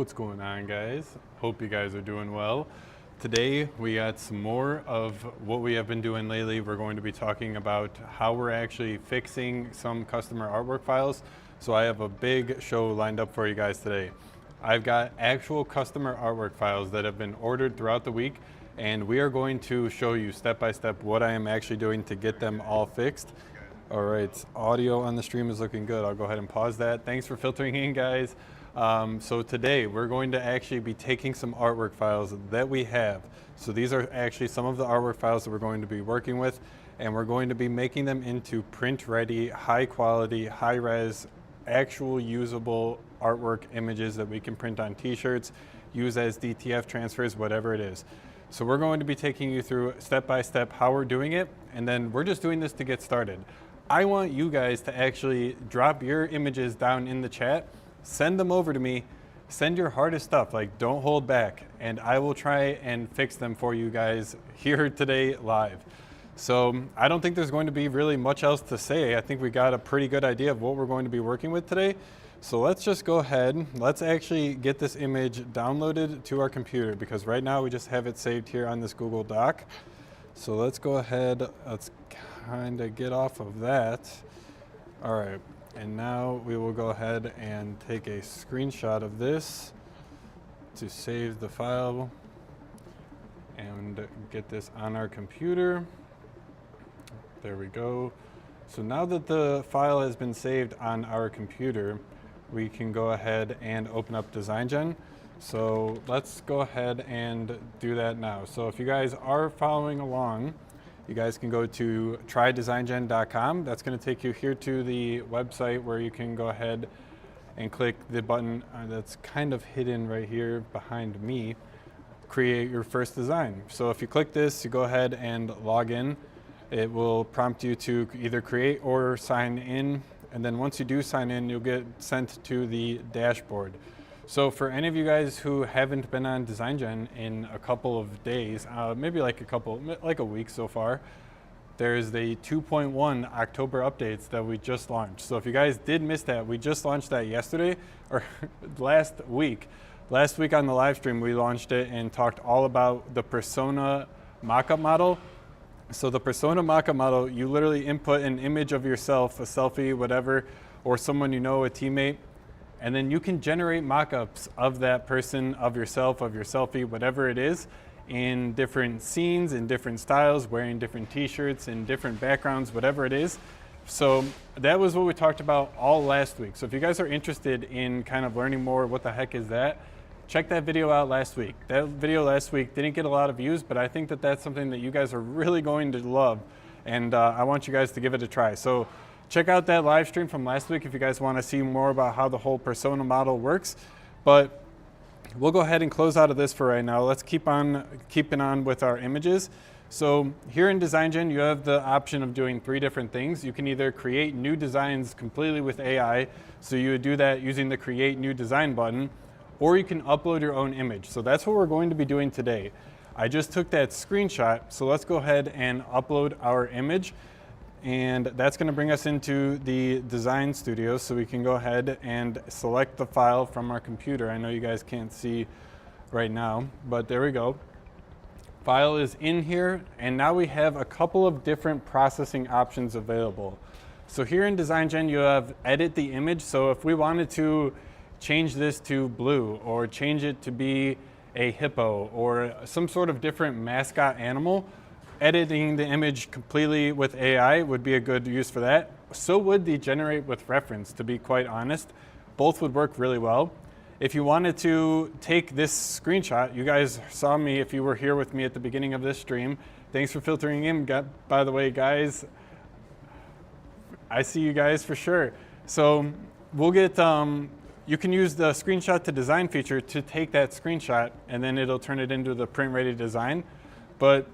What's going on, guys? Hope you guys are doing well. Today we got some more of what we have been doing lately. We're going to be talking about how we're actually fixing some customer artwork files. So I have a big show lined up for you guys today. I've got actual customer artwork files that have been ordered throughout the week, and we are going to show you step by step what I am actually doing to get them all fixed. All right, audio on the stream is looking good. I'll go ahead and pause that. Thanks for filtering in, guys. So today we're going to actually be taking some artwork files that we have. So these are actually some of the artwork files that we're going to be working with, and we're going to be making them into print ready, high quality, high res, actual usable artwork images that we can print on t-shirts, use as DTF transfers, whatever it is. So we're going to be taking you through step by step how we're doing it, and then we're just doing this to get started. I want you guys to actually drop your images down in the chat, send them over to me, send your hardest stuff, like don't hold back, and I will try and fix them for you guys here today live. So I don't think there's going to be really much else to say. I think we got a pretty good idea of what we're going to be working with today. So let's just go ahead, let's actually get this image downloaded to our computer, because right now we just have it saved here on this Google Doc. So let's go ahead, let's kind of get off of that. All right. And now we will go ahead and take a screenshot of this to save the file and get this on our computer. There we go. So now that the file has been saved on our computer, we can go ahead and open up DesignGen. So let's go ahead and do that now. So if you guys are following along, you guys can go to trydesigngen.com. That's going to take you here to the website where you can go ahead and click the button that's kind of hidden right here behind me, create your first design. So if you click this, you go ahead and log in. It will prompt you to either create or sign in. And then once you do sign in, you'll get sent to the dashboard. So for any of you guys who haven't been on DesignGen in a couple of days, maybe like a week so far, there's the 2.1 October updates that we just launched. So if you guys did miss that, we just launched that yesterday, or last week. Last week on the live stream, we launched it and talked all about the persona mockup model. So the persona mockup model, you literally input an image of yourself, a selfie, whatever, or someone you know, a teammate, and then you can generate mock-ups of that person, of yourself, of your selfie, whatever it is, in different scenes, in different styles, wearing different t-shirts, in different backgrounds, whatever it is. So that was what we talked about all last week. So if you guys are interested in kind of learning more, what the heck is that? Check that video out last week. That video last week didn't get a lot of views, but I think that that's something that you guys are really going to love, and I want you guys to give it a try. So check out that live stream from last week if you guys want to see more about how the whole persona model works. But we'll go ahead and close out of this for right now. Let's keep on keeping on with our images. So here in DesignGen, you have the option of doing three different things. You can either create new designs completely with AI, so you would do that using the Create New Design button, or you can upload your own image. So that's what we're going to be doing today. I just took that screenshot, so let's go ahead and upload our image. And that's going to bring us into the design studio, so we can go ahead and select the file from our computer. I know you guys can't see right now, but there we go. File is in here, and now we have a couple of different processing options available. So here in DesignGen, you have edit the image. So if we wanted to change this to blue, or change it to be a hippo, or some sort of different mascot animal, editing the image completely with AI would be a good use for that. So would the generate with reference, to be quite honest. Both would work really well. If you wanted to take this screenshot, you guys saw me if you were here with me at the beginning of this stream. Thanks for filtering in, by the way, guys. I see you guys for sure. So we'll get, you can use the screenshot to design feature to take that screenshot, and then it'll turn it into the print ready design. But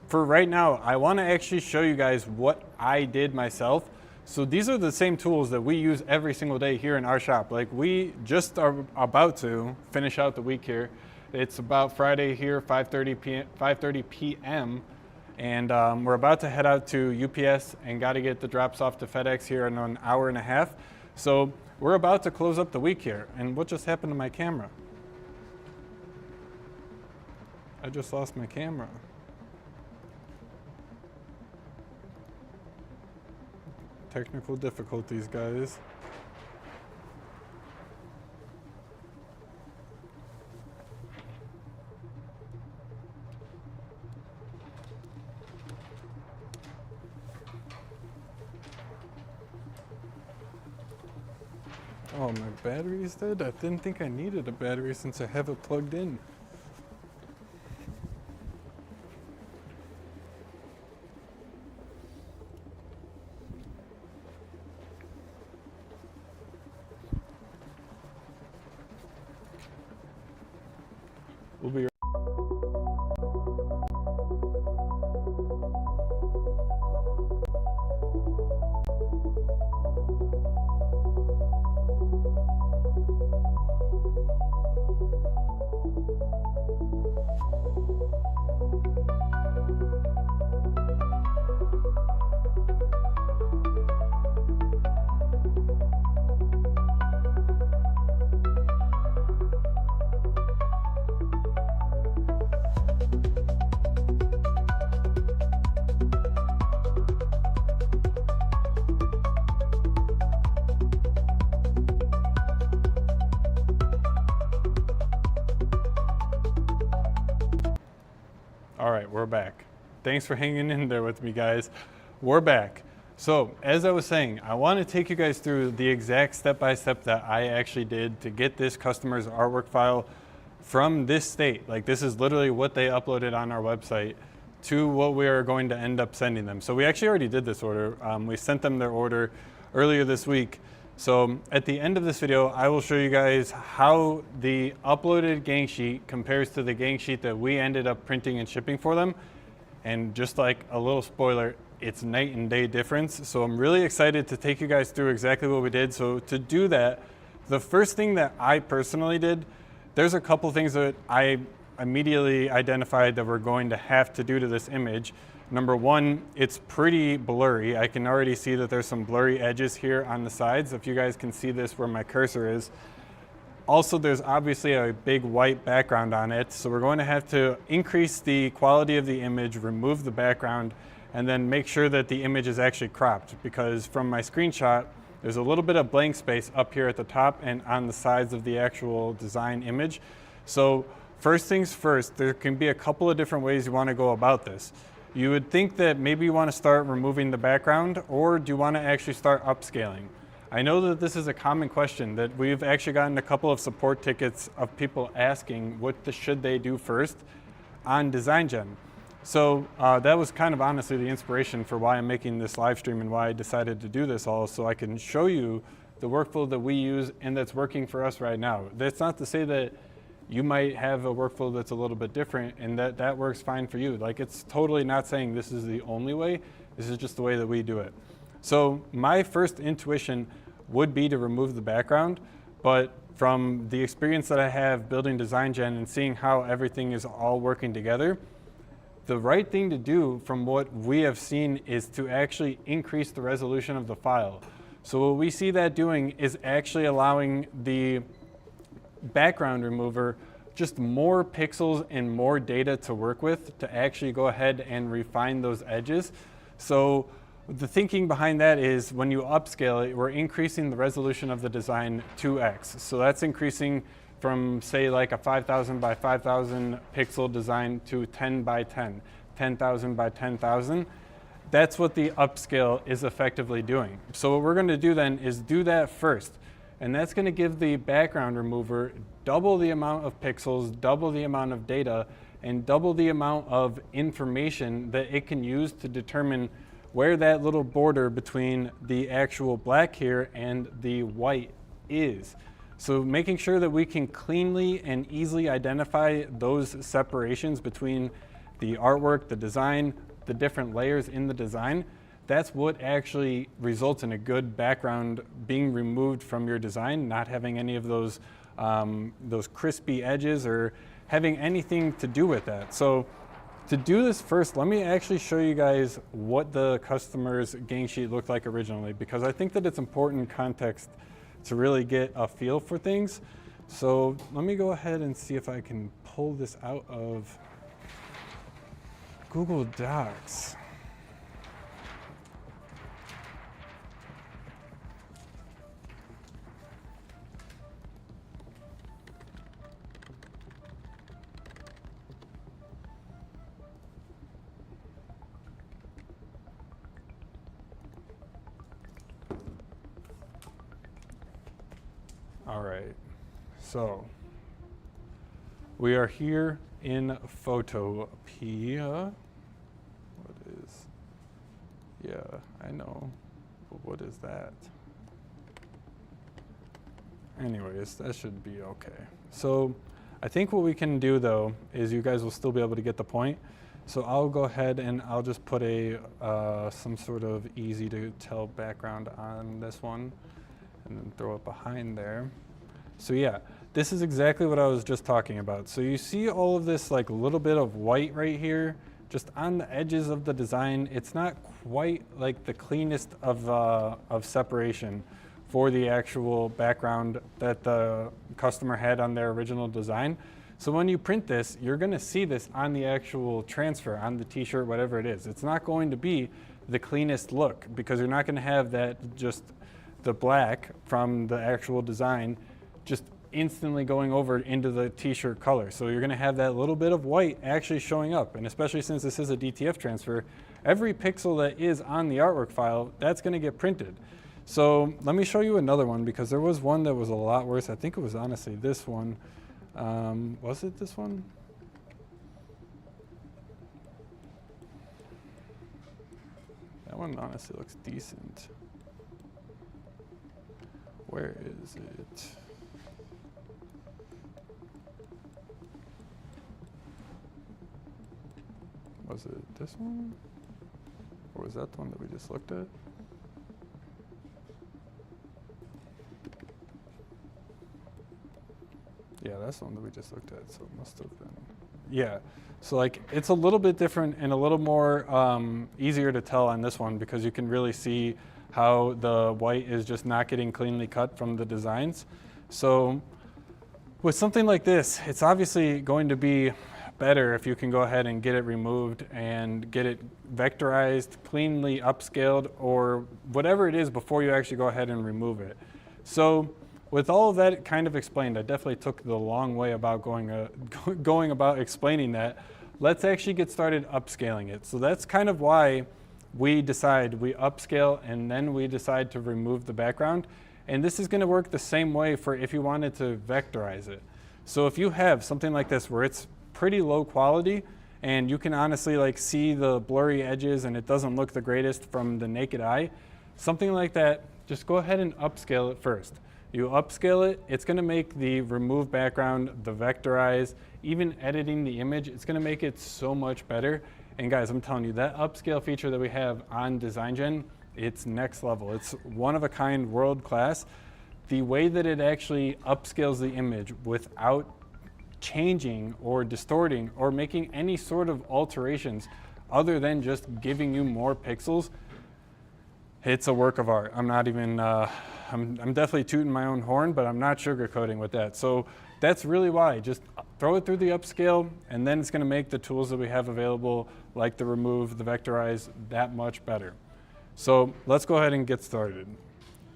for right now, I want to actually show you guys what I did myself. So these are the same tools that we use every single day here in our shop. Like, we just are about to finish out the week here. It's about Friday here, 5:30 p.m. And we're about to head out to UPS and got to get the drops off to FedEx here in an hour and a half. So we're about to close up the week here. And what just happened to my camera? I just lost my camera. Technical difficulties, guys. Oh, my battery's dead? I didn't think I needed a battery since I have it plugged in. We'll be right. All right, we're back. Thanks for hanging in there with me, guys. We're back. So, as I was saying, I want to take you guys through the exact step-by-step that I actually did to get this customer's artwork file from this state. Like, this is literally what they uploaded on our website to what we are going to end up sending them. So we actually already did this order. We sent them their order earlier this week. So at the end of this video, I will show you guys how the uploaded gang sheet compares to the gang sheet that we ended up printing and shipping for them. And just like a little spoiler, it's night and day difference. So I'm really excited to take you guys through exactly what we did. So to do that, the first thing that I personally did, there's a couple things that I immediately identified that we're going to have to do to this image. Number one, it's pretty blurry. I can already see that there's some blurry edges here on the sides. If you guys can see this where my cursor is. Also, there's obviously a big white background on it. So we're going to have to increase the quality of the image, remove the background, and then make sure that the image is actually cropped, because from my screenshot, there's a little bit of blank space up here at the top and on the sides of the actual design image. So first things first, there can be a couple of different ways you want to go about this. You would think that maybe you want to start removing the background, or do you want to actually start upscaling? I know that this is a common question that we've actually gotten a couple of support tickets of people asking should they do first on DesignGen. So that was kind of honestly the inspiration for why I'm making this live stream and why I decided to do this all, so I can show you the workflow that we use and that's working for us right now. That's not to say that you might have a workflow that's a little bit different and that works fine for you. Like, it's totally not saying this is the only way. This is just the way that we do it. So my first intuition would be to remove the background, but from the experience that I have building DesignGen and seeing how everything is all working together, the right thing to do from what we have seen is to actually increase the resolution of the file. So what we see that doing is actually allowing the background remover just more pixels and more data to work with to actually go ahead and refine those edges. So the thinking behind that is when you upscale it, we're increasing the resolution of the design 2x. So that's increasing from, say, like a 5,000 by 5,000 pixel design to 10 by 10, 10,000 by 10,000. That's what the upscale is effectively doing. So what we're going to do then is do that first. And that's going to give the background remover double the amount of pixels, double the amount of data, and double the amount of information that it can use to determine where that little border between the actual black here and the white is. So making sure that we can cleanly and easily identify those separations between the artwork, the design, the different layers in the design, that's what actually results in a good background being removed from your design, not having any of those crispy edges or having anything to do with that. So to do this first, let me actually show you guys what the customer's gang sheet looked like originally, because I think that it's important context to really get a feel for things. So let me go ahead and see if I can pull this out of Google Docs. All right, so we are here in Photopea. What is, yeah, I know, but what is that? Anyways, that should be okay. So I think what we can do though, is you guys will still be able to get the point. So I'll go ahead and I'll just put a some sort of easy to tell background on this one, and then throw it behind there. So yeah, this is exactly what I was just talking about. So you see all of this like little bit of white right here, just on the edges of the design. It's not quite like the cleanest of separation for the actual background that the customer had on their original design. So when you print this, you're gonna see this on the actual transfer, on the t-shirt, whatever it is. It's not going to be the cleanest look because you're not gonna have that just the black from the actual design just instantly going over into the t-shirt color. So you're gonna have that little bit of white actually showing up. And especially since this is a DTF transfer, every pixel that is on the artwork file, that's gonna get printed. So let me show you another one because there was one that was a lot worse. I think it was honestly this one. Was it this one? That one honestly looks decent. Where is it? Was it this one? Or was that the one that we just looked at? Yeah, that's the one that we just looked at, so it must have been. Yeah, so like it's a little bit different and a little more easier to tell on this one because you can really see how the white is just not getting cleanly cut from the designs. So with something like this, it's obviously going to be better if you can go ahead and get it removed and get it vectorized, cleanly upscaled, or whatever it is before you actually go ahead and remove it. So with all of that kind of explained, I definitely took the long way about going about explaining that. Let's actually get started upscaling it. So that's kind of why we upscale and then we decide to remove the background. And this is gonna work the same way for if you wanted to vectorize it. So if you have something like this where it's pretty low quality and you can honestly like see the blurry edges and it doesn't look the greatest from the naked eye, something like that, just go ahead and upscale it first. You upscale it, it's gonna make the remove background, the vectorize, even editing the image, it's gonna make it so much better. And guys, I'm telling you, that upscale feature that we have on DesignGen, it's next level. It's one of a kind, world class. The way that it actually upscales the image without changing or distorting or making any sort of alterations other than just giving you more pixels, it's a work of art. I'm not even, I'm definitely tooting my own horn, but I'm not sugarcoating with that. So that's really why. Just throw it through the upscale, and then it's gonna make the tools that we have available, like the remove, the vectorize, that much better. So let's go ahead and get started.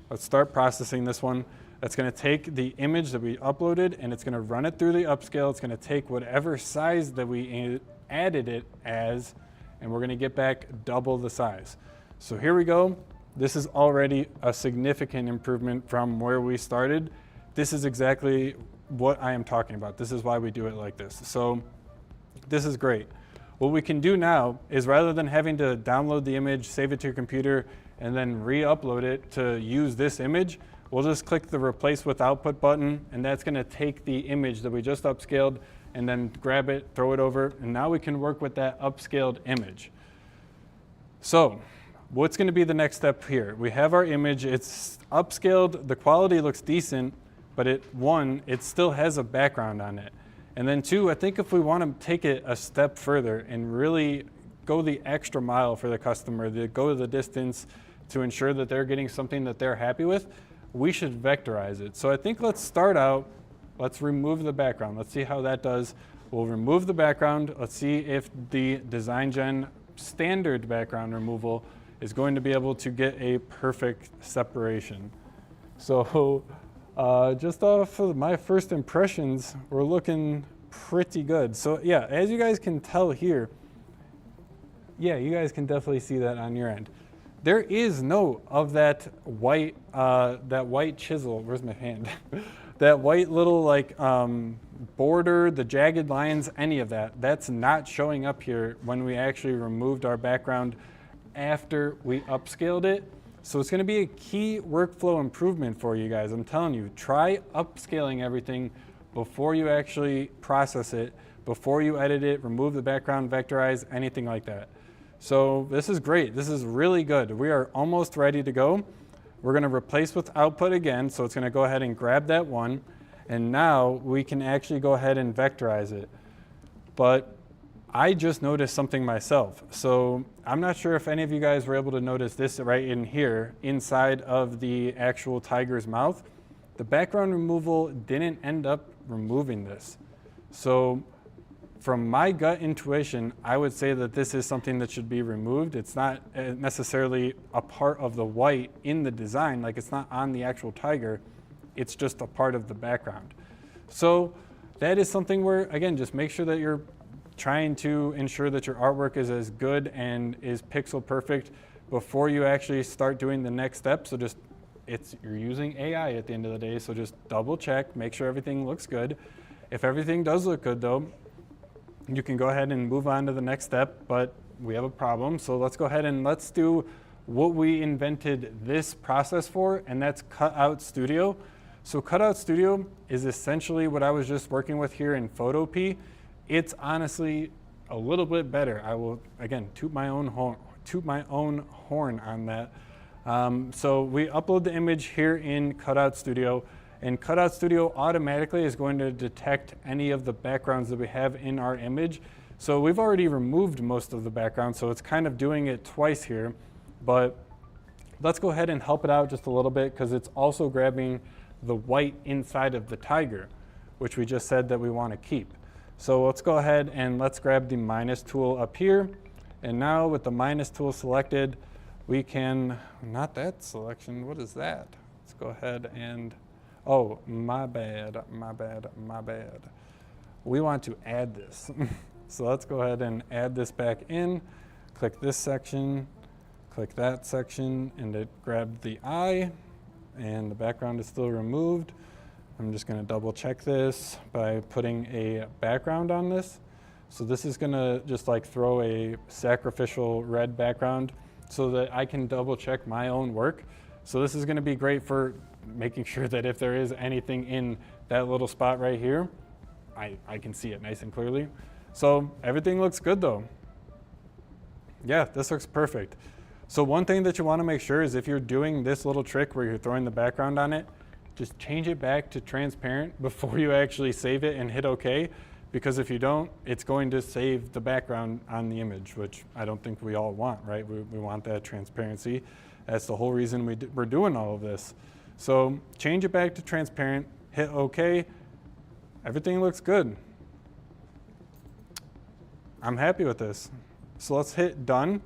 Let's start processing this one. That's gonna take the image that we uploaded and it's gonna run it through the upscale. It's gonna take whatever size that we added it as, and we're gonna get back double the size. So here we go. This is already a significant improvement from where we started. This is exactly what I am talking about. This is why we do it like this. So this is great. What we can do now is rather than having to download the image, save it to your computer, and then re-upload it to use this image, we'll just click the replace with output button, and that's gonna take the image that we just upscaled and then grab it, throw it over, and now we can work with that upscaled image. So what's gonna be the next step here? We have our image, it's upscaled, the quality looks decent, but it still has a background on it. And then two, I think if we wanna take it a step further and really go the extra mile for the customer, go the distance to ensure that they're getting something that they're happy with, we should vectorize it. So I think let's start out, let's remove the background. Let's see how that does. We'll remove the background. Let's see if the DesignGen standard background removal is going to be able to get a perfect separation. So just off of my first impressions, we're looking pretty good. So yeah, as you guys can tell here, yeah, you guys can definitely see that on your end. There is no of that white chisel. Where's my hand? That white little like border, the jagged lines, any of that. That's not showing up here when we actually removed our background after we upscaled it. So it's going to be a key workflow improvement for you guys. I'm telling you, try upscaling everything before you actually process it, before you edit it, remove the background, vectorize, anything like that. So this is great. This is really good. We are almost ready to go. We're going to replace with output again. So it's going to go ahead and grab that one. And now we can actually go ahead and vectorize it. But I just noticed something myself. So I'm not sure if any of you guys were able to notice this right in here, inside of the actual tiger's mouth. The background removal didn't end up removing this. So from my gut intuition, I would say that this is something that should be removed. It's not necessarily a part of the white in the design, like it's not on the actual tiger, it's just a part of the background. So that is something where, again, just make sure that you're trying to ensure that your artwork is as good and is pixel perfect before you actually start doing the next step. So just, you're using AI at the end of the day, so just double check, make sure everything looks good. If everything does look good though, you can go ahead and move on to the next step, but we have a problem. So let's go ahead and let's do what we invented this process for, and that's Cutout Studio. So Cutout Studio is essentially what I was just working with here in Photopea. It's honestly a little bit better. I will, again, toot my own horn on that. So we upload the image here in Cutout Studio, and Cutout Studio automatically is going to detect any of the backgrounds that we have in our image. So we've already removed most of the background, so it's kind of doing it twice here. But let's go ahead and help it out just a little bit, because it's also grabbing the white inside of the tiger, which we just said that we want to keep. So let's go ahead and let's grab the minus tool up here. And now with the minus tool selected, we can, not that selection, what is that? Let's go ahead and, oh, my bad. We want to add this. So let's go ahead and add this back in. Click this section, click that section, and it grabbed the eye, and the background is still removed. I'm just going to double check this by putting a background on this. So this is going to just like throw a sacrificial red background so that I can double check my own work. So this is going to be great for making sure that if there is anything in that little spot right here, I can see it nice and clearly. So everything looks good though. Yeah, this looks perfect. So one thing that you want to make sure is if you're doing this little trick where you're throwing the background on it, just change it back to transparent before you actually save it and hit OK. Because if you don't, it's going to save the background on the image, which I don't think we all want, right? We want that transparency. That's the whole reason we're doing all of this. So change it back to transparent, hit OK. Everything looks good. I'm happy with this. So let's hit done.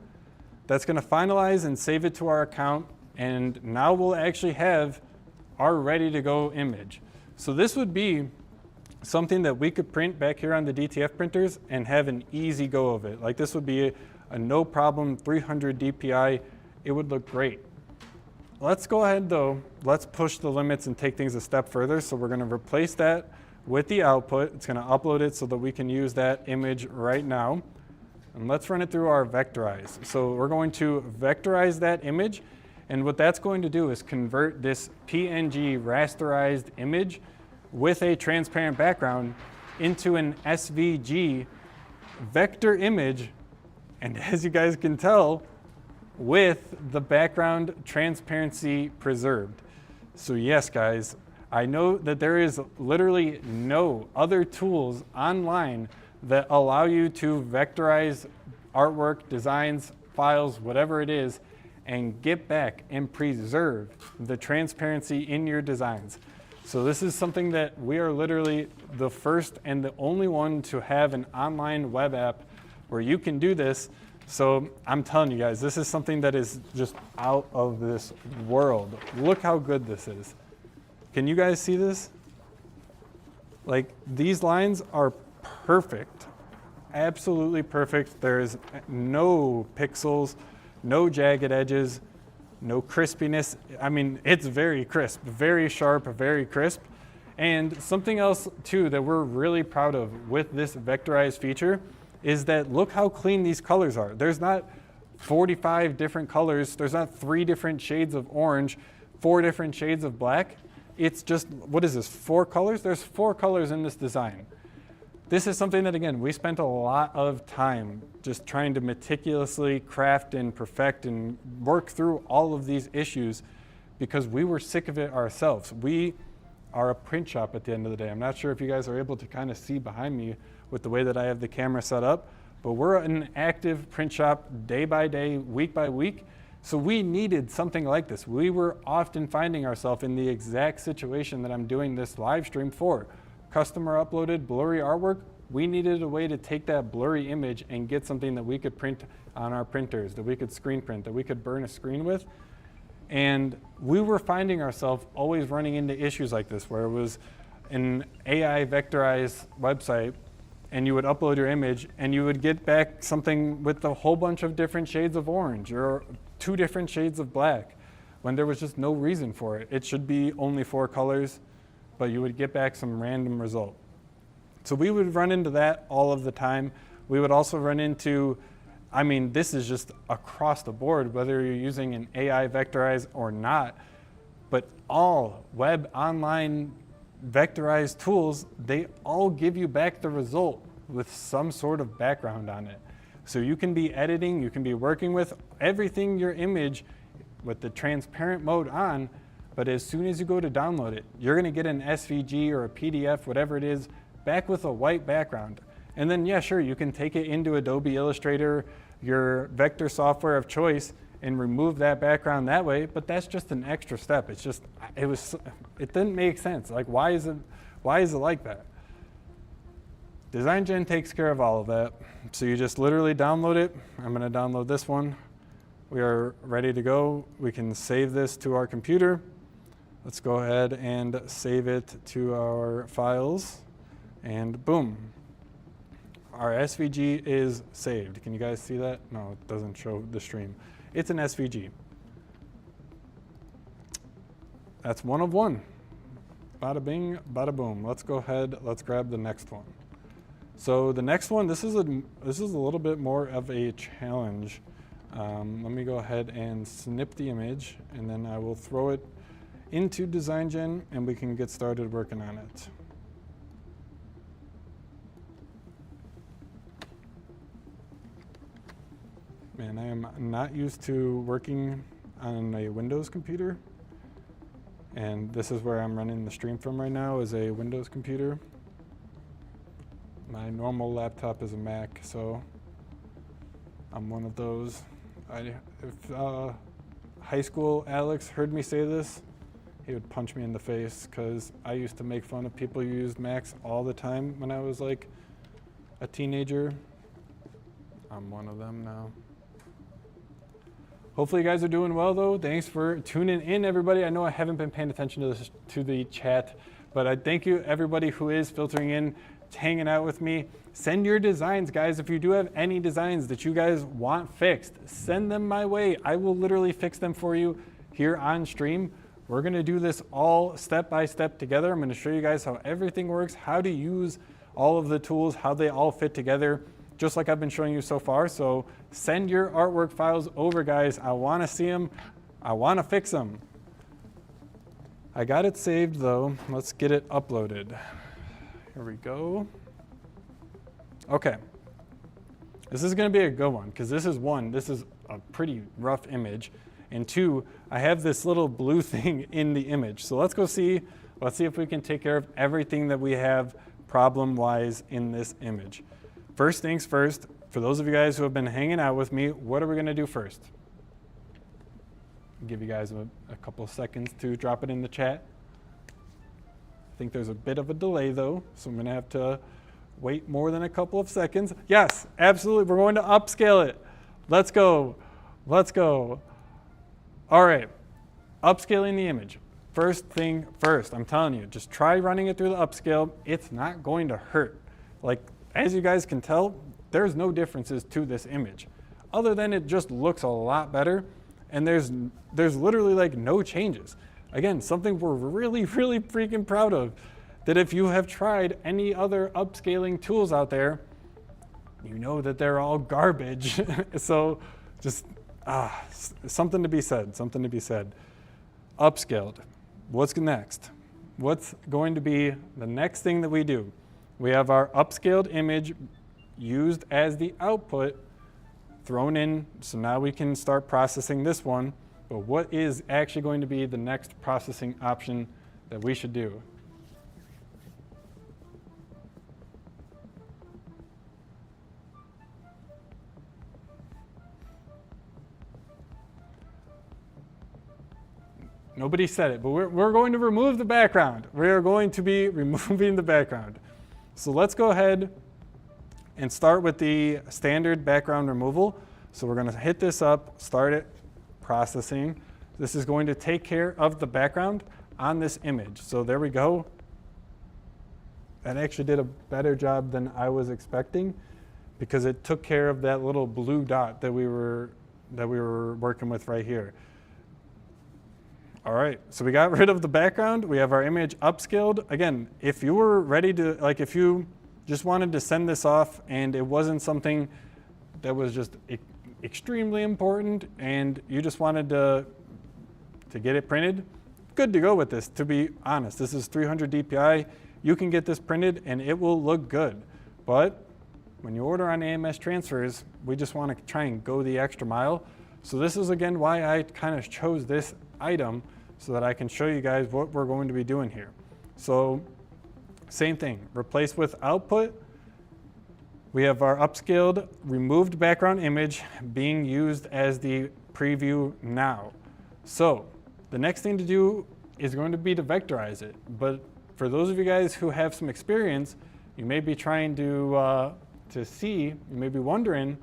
That's going to finalize and save it to our account. And now we'll actually have our ready to go image. So this would be something that we could print back here on the DTF printers and have an easy go of it. Like this would be a no problem 300 DPI. It would look great. Let's go ahead though, let's push the limits and take things a step further. So we're going to replace that with the output. It's going to upload it so that we can use that image right now. And let's run it through our vectorize. So we're going to vectorize that image. And what that's going to do is convert this PNG rasterized image with a transparent background into an SVG vector image. And as you guys can tell, with the background transparency preserved. So yes, guys, I know that there is literally no other tools online that allow you to vectorize artwork, designs, files, whatever it is, and get back and preserve the transparency in your designs. So this is something that we are literally the first and the only one to have an online web app where you can do this. So I'm telling you guys, this is something that is just out of this world. Look how good this is. Can you guys see this? Like, these lines are perfect, absolutely perfect. There's no pixels, no jagged edges, no crispiness. I mean, it's very crisp, very sharp, very crisp. And something else too that we're really proud of with this vectorized feature is that look how clean these colors are. There's not 45 different colors. There's not 3 different shades of orange, 4 different shades of black. It's just, what is this, 4 colors? There's 4 colors in this design. This is something that, again, we spent a lot of time just trying to meticulously craft and perfect and work through all of these issues because we were sick of it ourselves. We are a print shop at the end of the day. I'm not sure if you guys are able to kind of see behind me with the way that I have the camera set up, but we're an active print shop day by day, week by week. So we needed something like this. We were often finding ourselves in the exact situation that I'm doing this live stream for. Customer uploaded blurry artwork. We needed a way to take that blurry image and get something that we could print on our printers, that we could screen print, that we could burn a screen with. And we were finding ourselves always running into issues like this, where it was an AI vectorized website and you would upload your image and you would get back something with a whole bunch of different shades of orange or 2 different shades of black when there was just no reason for it. It should be only 4 colors, but you would get back some random result. So we would run into that all of the time. We would also run into, I mean, this is just across the board, whether you're using an AI vectorized or not, but all web online vectorized tools, they all give you back the result with some sort of background on it. So you can be editing, you can be working with everything your image with the transparent mode on, but as soon as you go to download it, you're gonna get an SVG or a PDF, whatever it is, back with a white background. And then, yeah, sure, you can take it into Adobe Illustrator, your vector software of choice, and remove that background that way, but that's just an extra step. It's just, it didn't make sense. Like, why is it like that? DesignGen takes care of all of that. So you just literally download it. I'm gonna download this one. We are ready to go. We can save this to our computer. Let's go ahead and save it to our files, and boom. Our SVG is saved. Can you guys see that? No, it doesn't show the stream. It's an SVG. That's 1 of 1. Bada bing, bada boom. Let's go ahead, let's grab the next one. So the next one, this is a little bit more of a challenge. Let me go ahead and snip the image, and then I will throw it into DesignGen, and we can get started working on it. Man, I am not used to working on a Windows computer, and this is where I'm running the stream from right now, is a Windows computer. My normal laptop is a Mac, so I'm one of those. If high school Alex heard me say this, he would punch me in the face, because I used to make fun of people who used Macs all the time when I was like a teenager. I'm one of them now. Hopefully you guys are doing well though. Thanks for tuning in, everybody. I know I haven't been paying attention to the chat, but I thank you everybody who is filtering in, hanging out with me. Send your designs, guys. If you do have any designs that you guys want fixed, send them my way. I will literally fix them for you here on stream. We're gonna do this all step by step together. I'm gonna show you guys how everything works, how to use all of the tools, how they all fit together, just like I've been showing you so far. So send your artwork files over, guys. I wanna see them, I wanna fix them. I got it saved though. Let's get it uploaded. Here we go. Okay. This is gonna be a good one, because this is a pretty rough image. And 2, I have this little blue thing in the image. So let's see if we can take care of everything that we have problem-wise in this image. First things first, for those of you guys who have been hanging out with me, what are we gonna do first? Give you guys a couple of seconds to drop it in the chat. I think there's a bit of a delay though, so I'm gonna have to wait more than a couple of seconds. Yes, absolutely, we're going to upscale it. Let's go, let's go. All right, upscaling the image. First thing first, I'm telling you, just try running it through the upscale. It's not going to hurt. Like, as you guys can tell, there's no differences to this image, other than it just looks a lot better, and there's literally like no changes. Again, something we're really, really freaking proud of, that if you have tried any other upscaling tools out there, you know that they're all garbage. So just, something to be said, something to be said. Upscaled. What's next? What's going to be the next thing that we do? We have our upscaled image used as the output thrown in, so now we can start processing this one. But what is actually going to be the next processing option that we should do? Nobody said it, but we're going to remove the background. We are going to be removing the background. So let's go ahead and start with the standard background removal. So we're going to hit this up, start it processing. This is going to take care of the background on this image. So there we go. That actually did a better job than I was expecting, because it took care of that little blue dot that we were working with right here. All right, so we got rid of the background. We have our image upscaled. Again, if you were ready to, like if you just wanted to send this off and it wasn't something that was just extremely important and you just wanted to get it printed, good to go with this, to be honest. This is 300 DPI. You can get this printed and it will look good. But when you order on AMS transfers, we just want to try and go the extra mile. So this is again why I kind of chose this item, so that I can show you guys what we're going to be doing here. So same thing, replace with output. We have our upscaled removed background image being used as the preview now. So the next thing to do is going to be to vectorize it. But for those of you guys who have some experience, you may be trying to see, you may be wondering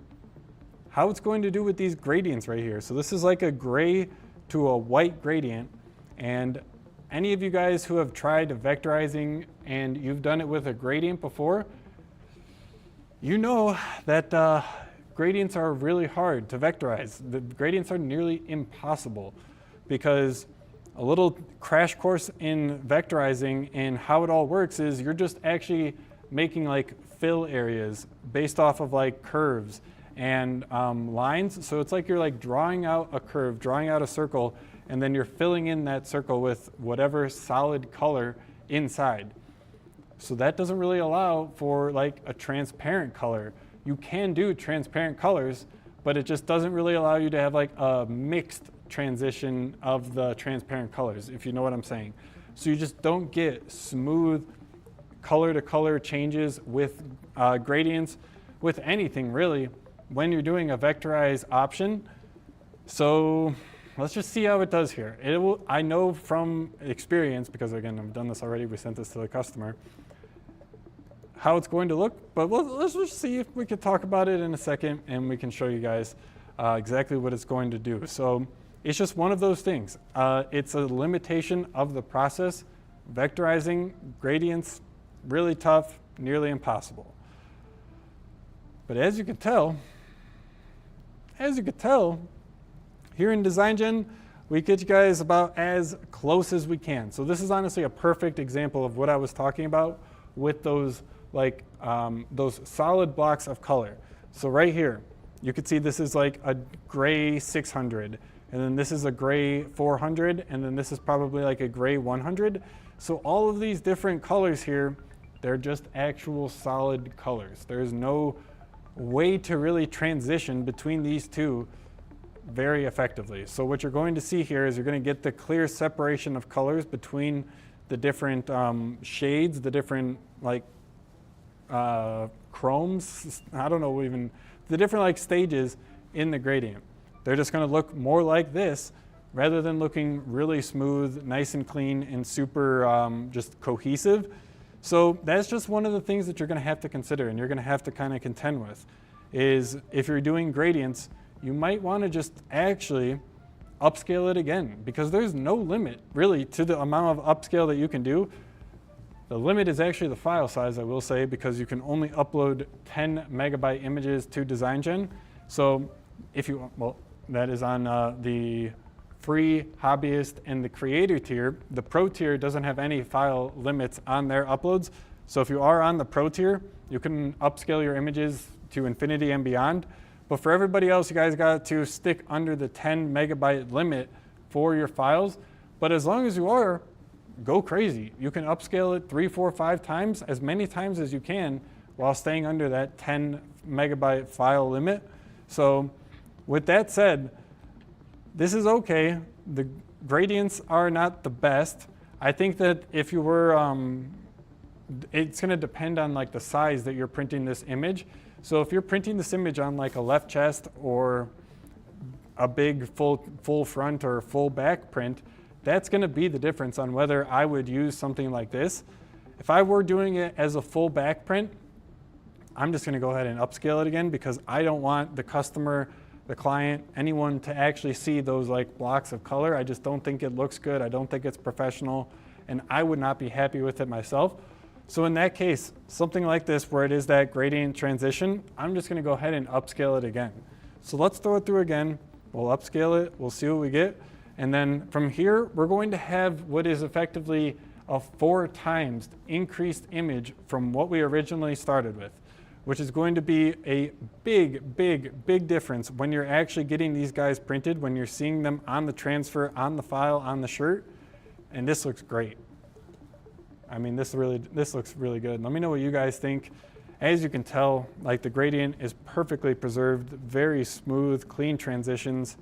how it's going to do with these gradients right here. So this is like a gray to a white gradient, and any of you guys who have tried vectorizing and you've done it with a gradient before, you know that gradients are really hard to vectorize. The gradients are nearly impossible, because a little crash course in vectorizing and how it all works is you're just actually making like fill areas based off of like curves and lines. So it's like you're like drawing out a curve, drawing out a circle, and then you're filling in that circle with whatever solid color inside. So that doesn't really allow for like a transparent color. You can do transparent colors, but it just doesn't really allow you to have like a mixed transition of the transparent colors, if you know what I'm saying. So you just don't get smooth color to color changes with gradients, with anything really, when you're doing a vectorized option. So let's just see how it does here. It will, I know from experience, because again, I've done this already, we sent this to the customer, how it's going to look, but let's just see if we could talk about it in a second and we can show you guys exactly what it's going to do. So it's just one of those things. It's a limitation of the process. Vectorizing gradients, really tough, nearly impossible. But as you can tell, here in DesignGen, we get you guys about as close as we can. So this is honestly a perfect example of what I was talking about with those like those solid blocks of color. So right here, you can see this is like a gray 600, and then this is a gray 400, and then this is probably like a gray 100. So all of these different colors here, they're just actual solid colors. There's no way to really transition between these two very effectively. So what you're going to see here is you're going to get the clear separation of colors between the different shades, the different like chromes, I don't know, even the different like stages in the gradient. They're just going to look more like this rather than looking really smooth, nice and clean, and super just cohesive. So that's just one of the things that you're going to have to consider, and you're going to have to kind of contend with, is if you're doing gradients, you might want to just actually upscale it again, because there's no limit really to the amount of upscale that you can do. The limit is actually the file size, I will say, because you can only upload 10 megabyte images to DesignGen. So if you, well, that is on the free, hobbyist, and the creator tier. The pro tier doesn't have any file limits on their uploads. So if you are on the pro tier, you can upscale your images to infinity and beyond. But for everybody else, you guys got to stick under the 10 megabyte limit for your files. But as long as you are, go crazy. You can upscale it 3, 4, 5 times, as many times as you can, while staying under that 10 megabyte file limit. So with that said, this is okay. The gradients are not the best. I think that if you were, it's gonna depend on like the size that you're printing this image. So if you're printing this image on like a left chest or a big full front or full back print, that's going to be the difference on whether I would use something like this. If I were doing it as a full back print, I'm just going to go ahead and upscale it again, because I don't want the customer, the client, anyone to actually see those like blocks of color. I just don't think it looks good. I don't think it's professional, and I would not be happy with it myself. So in that case, something like this where it is that gradient transition, I'm just going to go ahead and upscale it again. So let's throw it through again. We'll upscale it. We'll see what we get. And then from here, we're going to have what is effectively a 4 times increased image from what we originally started with, which is going to be a big difference when you're actually getting these guys printed, when you're seeing them on the transfer, on the file, on the shirt. And this looks great. I mean, this looks really good. Let me know what you guys think. As you can tell, like the gradient is perfectly preserved, very smooth, clean transitions.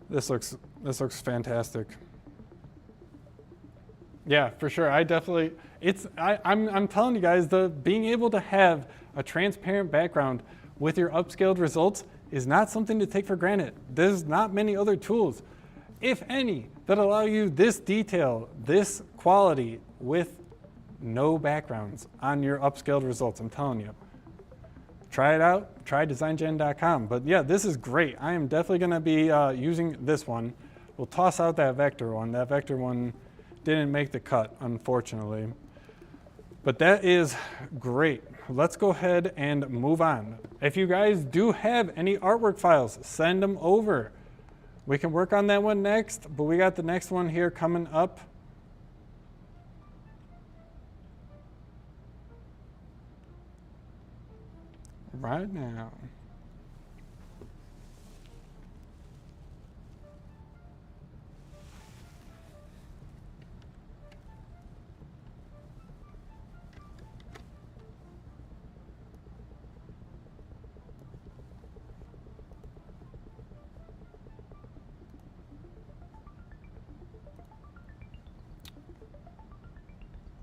This looks fantastic. Yeah, for sure. I'm telling you guys, being able to have a transparent background with your upscaled results is not something to take for granted. There's not many other tools, if any, that allow you this detail, this quality with no backgrounds on your upscaled results. I'm telling you. Try it out, try DesignGen.com. But yeah, this is great. I am definitely gonna be using this one. We'll toss out that vector one. That vector one didn't make the cut, unfortunately. But that is great. Let's go ahead and move on. If you guys do have any artwork files, send them over. We can work on that one next, but we got the next one here coming up. Right now.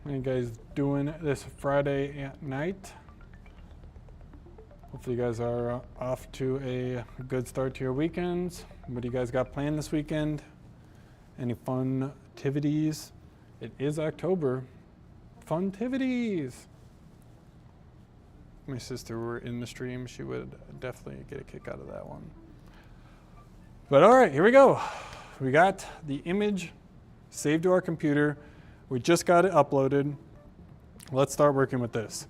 How you guys doing this Friday at night? Hopefully you guys are off to a good start to your weekends. What do you guys got planned this weekend? Any fun activities? It is October. Fun-tivities! My sister were in the stream. She would definitely get a kick out of that one. But all right, here we go. We got the image saved to our computer. We just got it uploaded. Let's start working with this.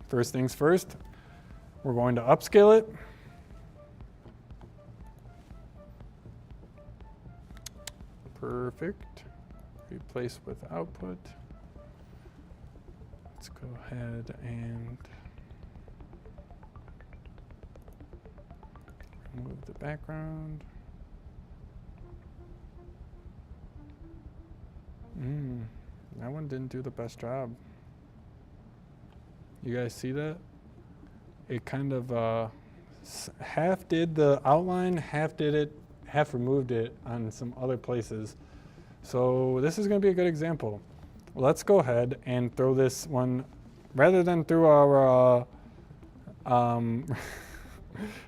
First things first, we're going to upscale it. Perfect. Replace with output. Let's go ahead and remove the background. That one didn't do the best job. You guys see that? It kind of half did the outline, half removed it on some other places. So this is going to be a good example. Let's go ahead and throw this one rather than through our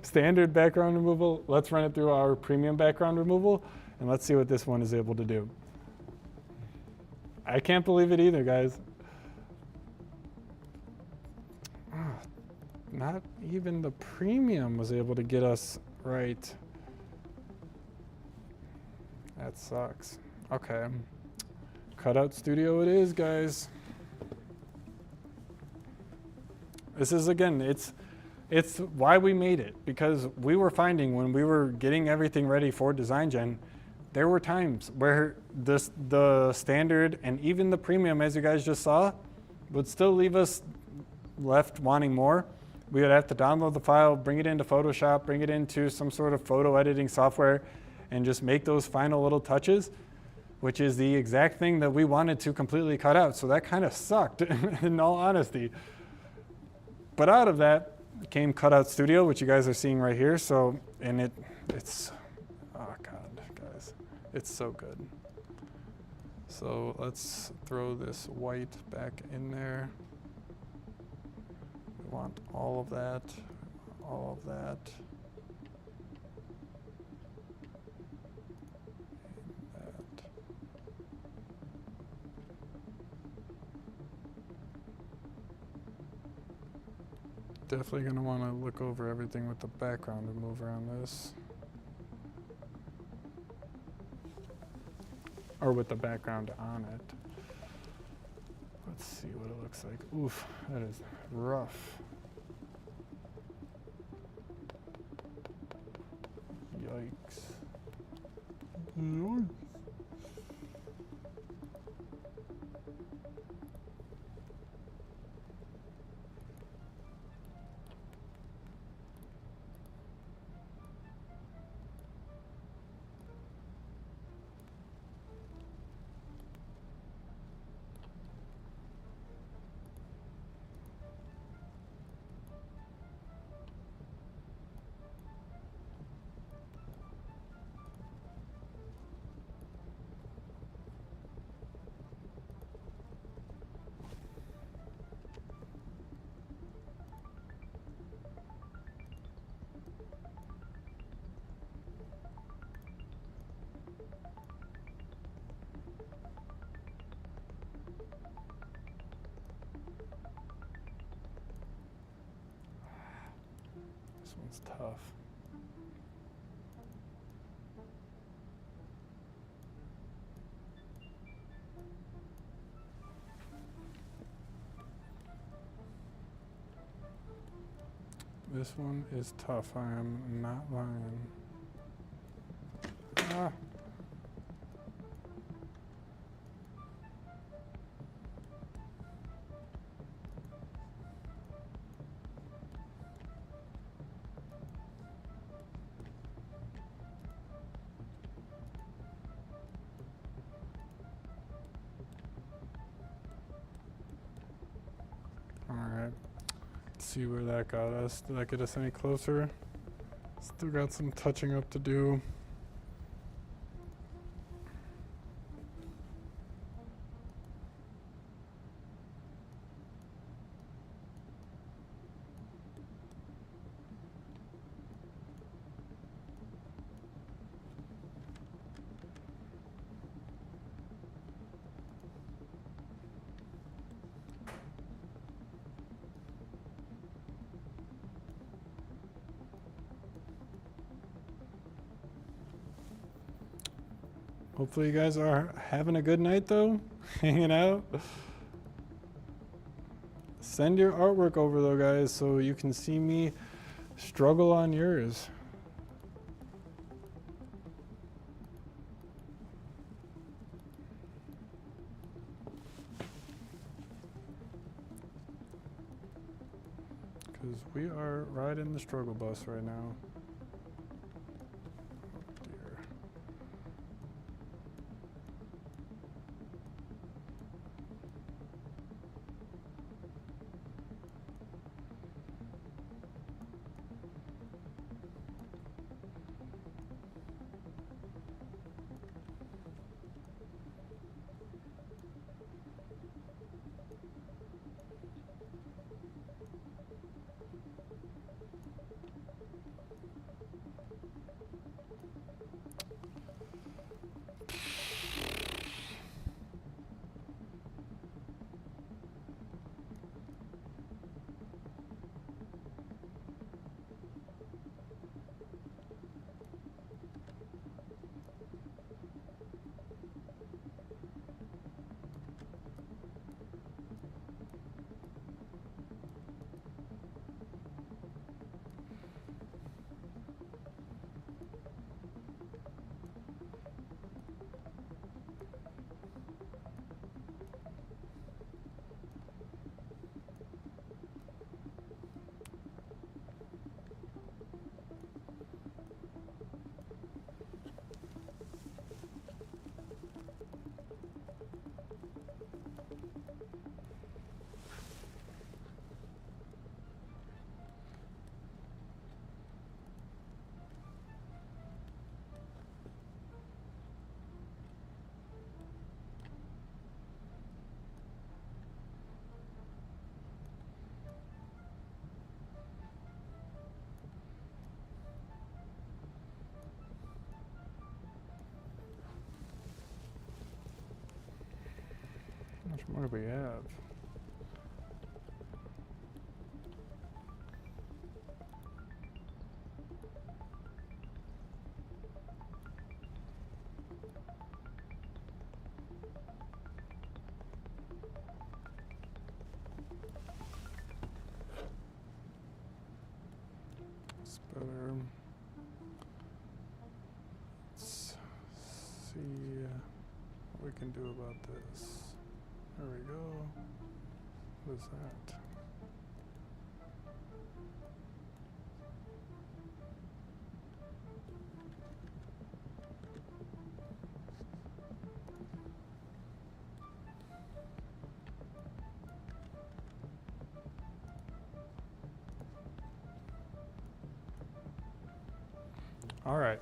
standard background removal, let's run it through our premium background removal, and let's see what this one is able to do. I can't believe it either, guys. Not even the premium was able to get us right. That sucks. Okay. Cutout Studio it is, guys. This is, again, it's why we made it, because we were finding when we were getting everything ready for DesignGen, there were times where the standard and even the premium, as you guys just saw, would still leave us left wanting more. We would have to download the file, bring it into Photoshop, bring it into some sort of photo editing software, and just make those final little touches, which is the exact thing that we wanted to completely cut out. So that kind of sucked, in all honesty. But out of that came Cutout Studio, which you guys are seeing right here. So, and it's, oh God, guys, it's so good. So let's throw this white back in there. We want all of that, all of that. Definitely going to want to look over everything with the background remover on this. Or with the background on it. Let's see what it looks like. Oof, that is rough. Yikes. This one's tough. This one is tough, I am not lying. Ah. All right. See where that got us. Did that get us any closer? Still got some touching up to do. Hopefully you guys are having a good night though, hanging out. Send your artwork over though, guys, so you can see me struggle on yours. Because we are riding the struggle bus right now. much more do we have? It's better. Let's see what we can do about this. There we go. What is that? All right.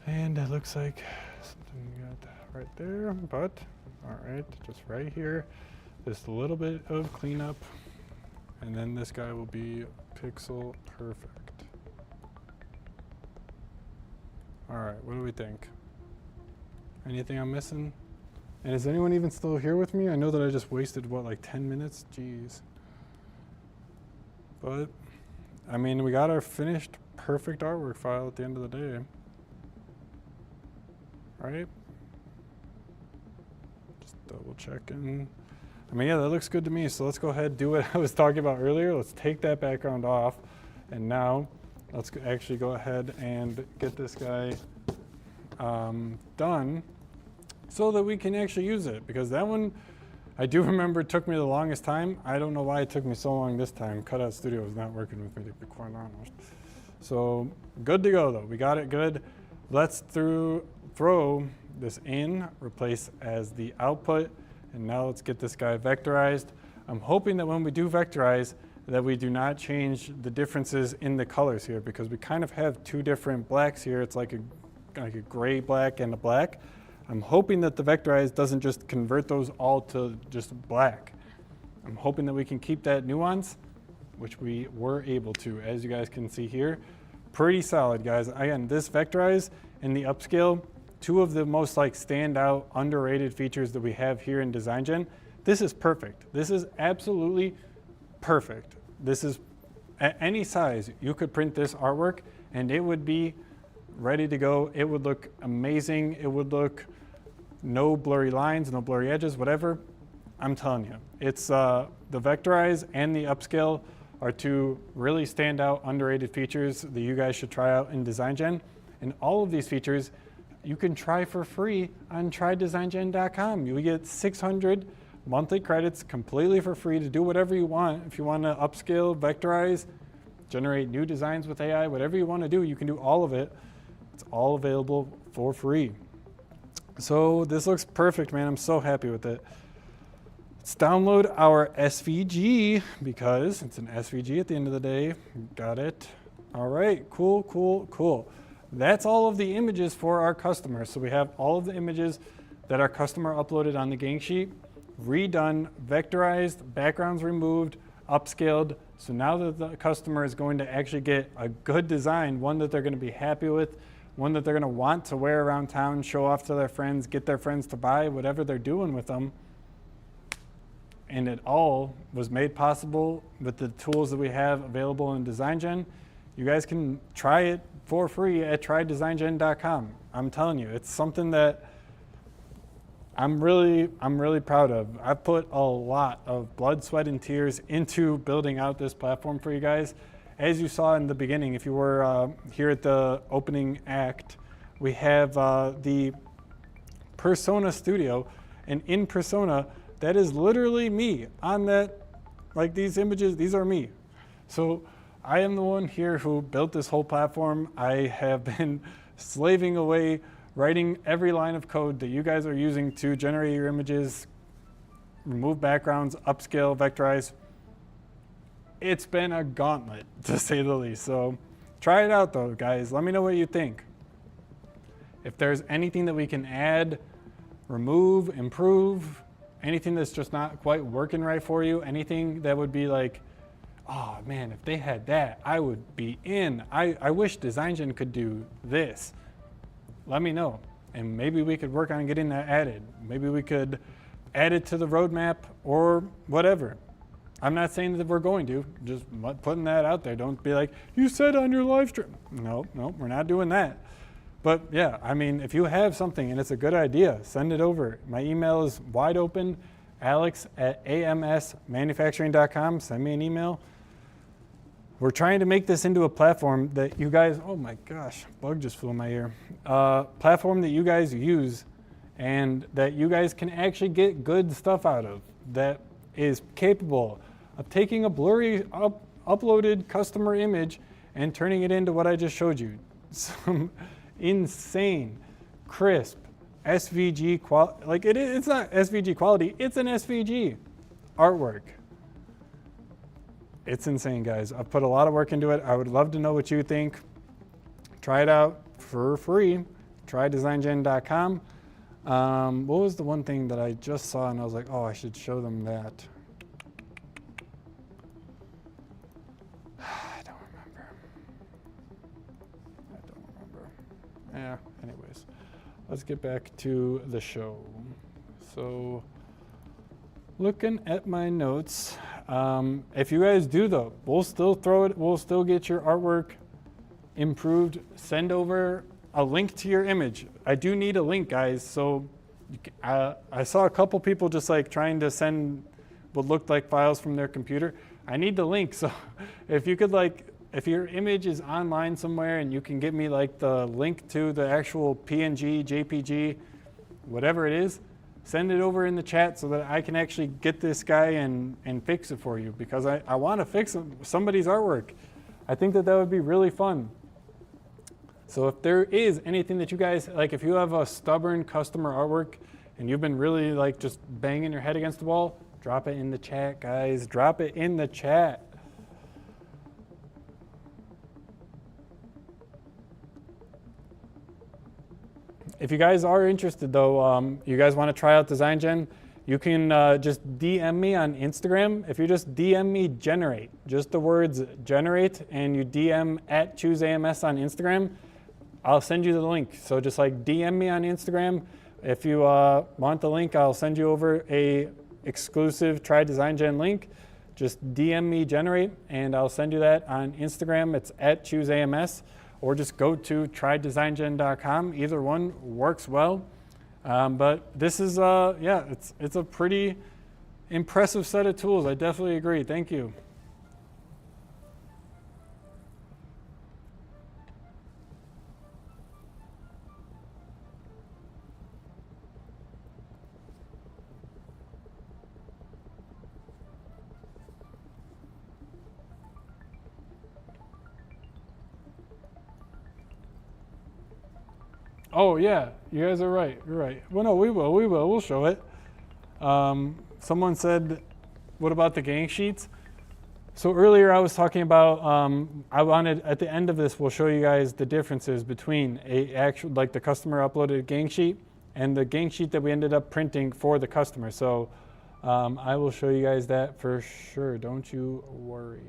And it looks like something we got right there, but all right, just right here, just a little bit of cleanup, and then this guy will be pixel perfect. All right, what do we think? Anything I'm missing? And is anyone even still here with me? I know that I just wasted, what, like 10 minutes? Jeez. But, I mean, we got our finished perfect artwork file at the end of the day. Right? Just double checking. I mean, yeah, that looks good to me. So let's go ahead and do what I was talking about earlier. Let's take that background off. And now let's actually go ahead and get this guy done so that we can actually use it. Because that one, I do remember, took me the longest time. I don't know why it took me so long this time. Cutout Studio was not working with me, to be quite honest. So good to go, though. We got it good. Let's throw this in, replace as the output, and now let's get this guy vectorized. I'm hoping that when we do vectorize, that we do not change the differences in the colors here, because we kind of have two different blacks here. It's like a gray black and a black. I'm hoping that the vectorize doesn't just convert those all to just black. I'm hoping that we can keep that nuance, which we were able to, as you guys can see here. Pretty solid, guys. Again, this vectorize and the upscale, two of the most like standout, underrated features that we have here in DesignGen. This is perfect. This is absolutely perfect. This is, at any size, you could print this artwork and it would be ready to go. It would look amazing. It would look no blurry lines, no blurry edges, whatever. I'm telling you, it's the vectorize and the upscale are two really standout, underrated features that you guys should try out in DesignGen. And all of these features you can try for free on trydesigngen.com. You get 600 monthly credits completely for free to do whatever you want. If you want to upscale, vectorize, generate new designs with AI, whatever you want to do, you can do all of it. It's all available for free. So this looks perfect, man. I'm so happy with it. Let's download our SVG because it's an SVG at the end of the day. Got it. All right, cool, cool, cool. That's all of the images for our customers. So we have all of the images that our customer uploaded on the gang sheet, redone, vectorized, backgrounds removed, upscaled. So now that the customer is going to actually get a good design, one that they're going to be happy with, one that they're going to want to wear around town, show off to their friends, get their friends to buy, whatever they're doing with them. And it all was made possible with the tools that we have available in DesignGen. You guys can try it for free at trydesigngen.com. I'm telling you, it's something that I'm really proud of. I've put a lot of blood, sweat, and tears into building out this platform for you guys. As you saw in the beginning, if you were here at the opening act, we have the Persona Studio, and in Persona, that is literally me on that, like these images, these are me. So I am the one here who built this whole platform. I have been slaving away, writing every line of code that you guys are using to generate your images, remove backgrounds, upscale, vectorize. It's been a gauntlet, to say the least. So try it out though, guys. Let me know what you think. If there's anything that we can add, remove, improve, anything that's just not quite working right for you, anything that would be like, oh man, if they had that, I would be in. I wish DesignGen could do this. Let me know. And maybe we could work on getting that added. Maybe we could add it to the roadmap or whatever. I'm not saying that we're going to, just putting that out there. Don't be like, you said on your live stream. No, we're not doing that. But yeah, I mean, if you have something and it's a good idea, send it over. My email is wide open, alex@amsmanufacturing.com. Send me an email. We're trying to make this into a platform that you guys, oh my gosh, bug just flew in my ear. Platform that you guys use and that you guys can actually get good stuff out of, that is capable of taking a blurry uploaded customer image and turning it into what I just showed you. Some insane, crisp, SVG quality. Like it's not SVG quality, it's an SVG artwork. It's insane, guys. I've put a lot of work into it. I would love to know what you think. Try it out for free. Try DesignGen.com. What was the one thing that I just saw and I was like, oh, I should show them that. I don't remember. Yeah, anyways. Let's get back to the show. So, looking at my notes, if you guys do though, we'll still throw it, we'll still get your artwork improved. Send over a link to your image. I do need a link, guys. So I saw a couple people just like trying to send what looked like files from their computer. I need the link. So if you could if your image is online somewhere and you can get me like the link to the actual PNG, JPG, whatever it is, send it over in the chat so that I can actually get this guy and fix it for you, because I want to fix somebody's artwork. I think that would be really fun. So if there is anything that you guys, like if you have a stubborn customer artwork and you've been really like just banging your head against the wall, drop it in the chat, guys. Drop it in the chat. If you guys are interested though, you guys want to try out DesignGen, you can just DM me on Instagram. If you just DM me generate, just the words generate, and you DM @ChooseAMS on Instagram, I'll send you the link. So just like DM me on Instagram. If you want the link, I'll send you over a exclusive Try DesignGen link. Just DM me generate and I'll send you that on Instagram. It's @ChooseAMS, or just go to trydesigngen.com. Either one works well. But this is, yeah, it's a pretty impressive set of tools. I definitely agree. Thank you. Oh yeah, you guys are right. You're right. Well, no, we will. We'll show it. Someone said, "What about the gang sheets?" So earlier I was talking about. I wanted at the end of this, we'll show you guys the differences between like the customer uploaded gang sheet and the gang sheet that we ended up printing for the customer. So I will show you guys that for sure. Don't you worry.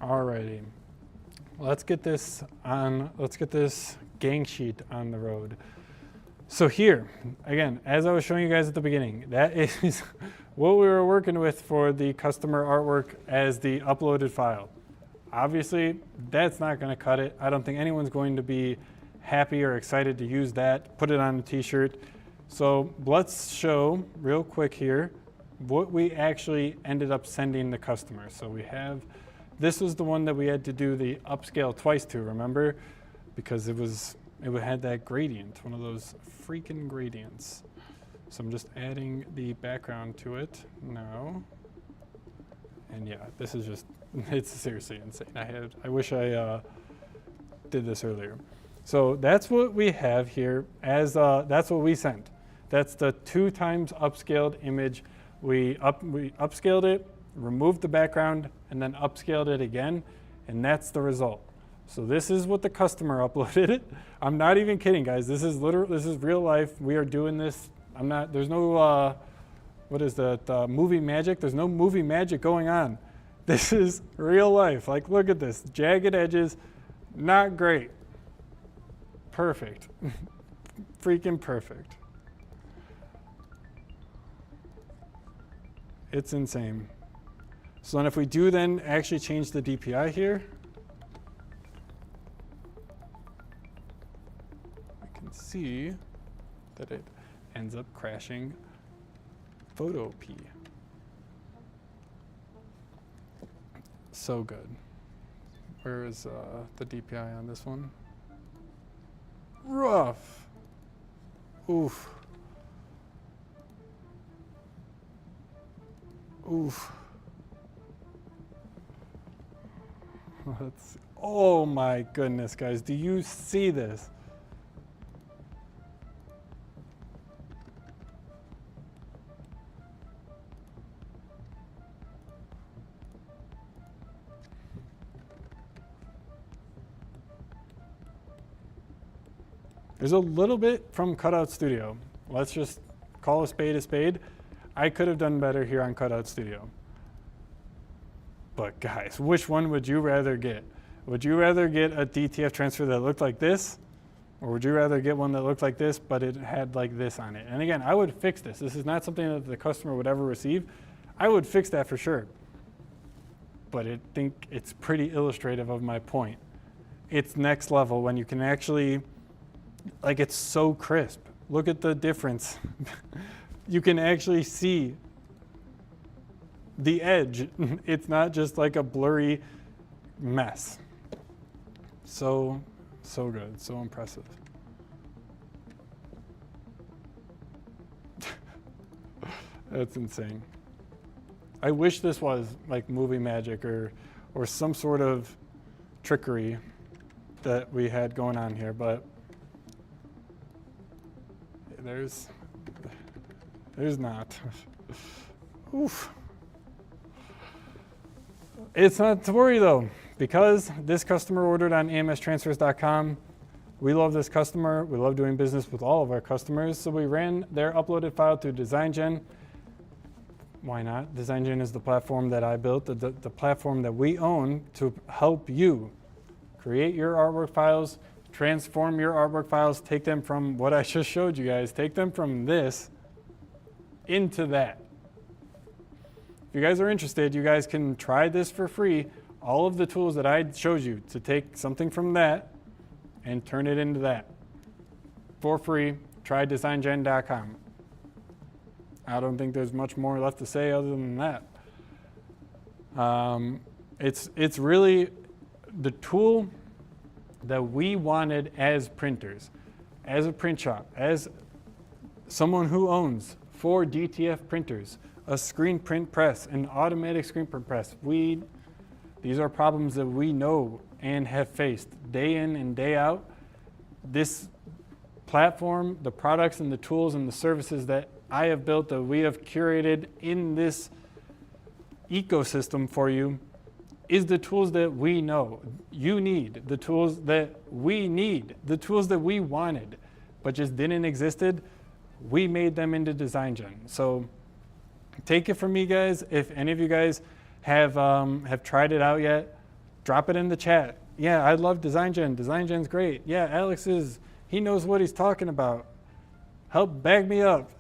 Alrighty, let's get this gang sheet on the road. So here, again, as I was showing you guys at the beginning, that is what we were working with for the customer artwork as the uploaded file. Obviously, that's not going to cut it. I don't think anyone's going to be happy or excited to use that, put it on a t-shirt. So let's show real quick here what we actually ended up sending the customer. So we have, this was the one that we had to do the upscale twice to, remember? Because it had that gradient, one of those freaking gradients. So I'm just adding the background to it now. And yeah, this is just, it's seriously insane. I wish I did this earlier. So that's what we have here as, that's what we sent. That's the 2 times upscaled image. We upscaled it, removed the background, and then upscaled it again, and that's the result. So this is what the customer uploaded. I'm not even kidding, guys. This is real life. We are doing this. There's no, what is that, movie magic? There's no movie magic going on. This is real life. Like, look at this. Jagged edges, not great. Perfect. Freaking perfect. It's insane. So then if we do then actually change the DPI here, we can see that it ends up crashing photo P. So good. Where is the DPI on this one? Rough. Oof. Oof. Oh my goodness, guys. Do you see this? There's a little bit from Cutout Studio. Let's just call a spade a spade. I could have done better here on Cutout Studio. But guys, which one would you rather get? Would you rather get a DTF transfer that looked like this? Or would you rather get one that looked like this, but it had like this on it? And again, I would fix this. This is not something that the customer would ever receive. I would fix that for sure. But I think it's pretty illustrative of my point. It's next level when you can actually, like, it's so crisp. Look at the difference. You can actually see the edge. It's not just like a blurry mess. So good, so impressive. That's insane. I wish this was like movie magic or some sort of trickery that we had going on here, but there's not. Oof. It's not to worry though, because this customer ordered on amstransfers.com. We love this customer. We love doing business with all of our customers. So we ran their uploaded file through DesignGen. Why not? DesignGen is the platform that I built, the platform that we own to help you create your artwork files, transform your artwork files, take them from what I just showed you guys, take them from this into that. If you guys are interested, you guys can try this for free. All of the tools that I showed you to take something from that and turn it into that. For free, try DesignGen.com. I don't think there's much more left to say other than that. It's really the tool that we wanted as printers, as a print shop, as someone who owns 4 DTF printers, a screen print press, an automatic screen print press. These are problems that we know and have faced day in and day out. This platform, the products and the tools and the services that I have built, that we have curated in this ecosystem for you, is the tools that we know you need, the tools that we need, the tools that we wanted, but just didn't existed. We made them into DesignGen. So take it from me, guys. If any of you guys have tried it out yet, drop it in the chat. Yeah, I love DesignGen. DesignGen's great. Yeah, Alex he knows what he's talking about. Help bag me up.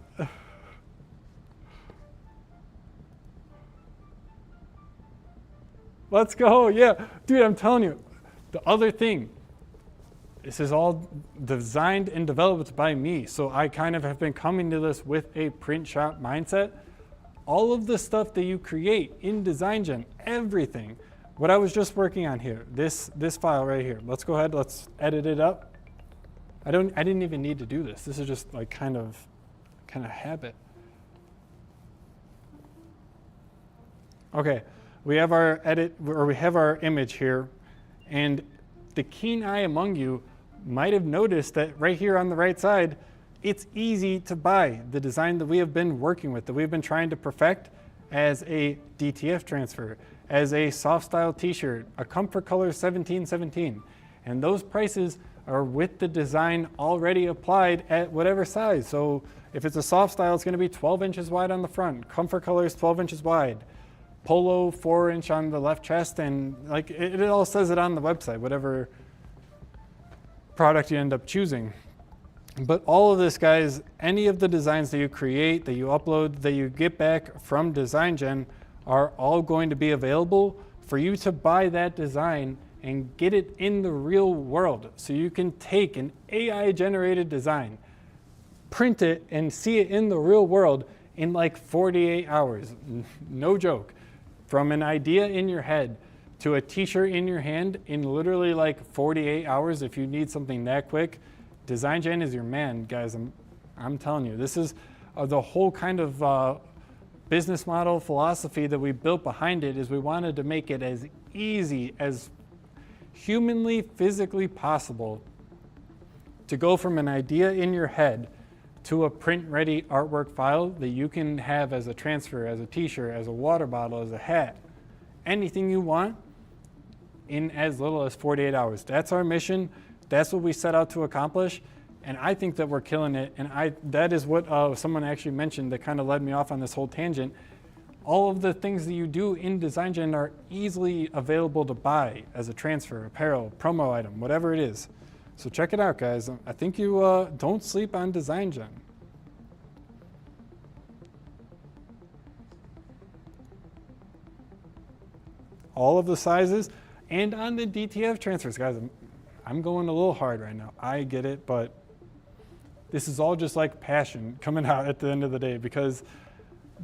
Let's go. Yeah, dude, I'm telling you. The other thing, this is all designed and developed by me. So I kind of have been coming to this with a print shop mindset. All of the stuff that you create in DesignGen, everything. What I was just working on here, this file right here. Let's go ahead, let's edit it up. I didn't even need to do this. This is just like kind of habit. Okay, we have our we have our image here, and the keen eye among you might have noticed that right here on the right side, it's easy to buy the design that we have been working with, that we've been trying to perfect as a DTF transfer, as a soft style t-shirt, a comfort color 1717. And those prices are with the design already applied at whatever size. So if it's a soft style, it's gonna be 12 inches wide on the front. Comfort color is 12 inches wide. Polo 4-inch on the left chest, and like it all says it on the website, whatever product you end up choosing. But all of this, guys, any of the designs that you create, that you upload, that you get back from DesignGen are all going to be available for you to buy that design and get it in the real world. So you can take an AI generated design, print it, and see it in the real world in like 48 hours. No joke. From an idea in your head to a t-shirt in your hand in literally like 48 hours if you need something that quick. DesignGen is your man, guys. I'm telling you, this is the whole kind of business model philosophy that we built behind it. Is we wanted to make it as easy as humanly, physically possible to go from an idea in your head to a print-ready artwork file that you can have as a transfer, as a t-shirt, as a water bottle, as a hat, anything you want in as little as 48 hours. That's our mission. That's what we set out to accomplish, and I think that we're killing it. And that is what someone actually mentioned that kind of led me off on this whole tangent. All of the things that you do in DesignGen are easily available to buy as a transfer, apparel, promo item, whatever it is. So check it out, guys. I think you don't sleep on DesignGen. All of the sizes, and on the DTF transfers, guys. I'm going a little hard right now. I get it, but this is all just like passion coming out at the end of the day, because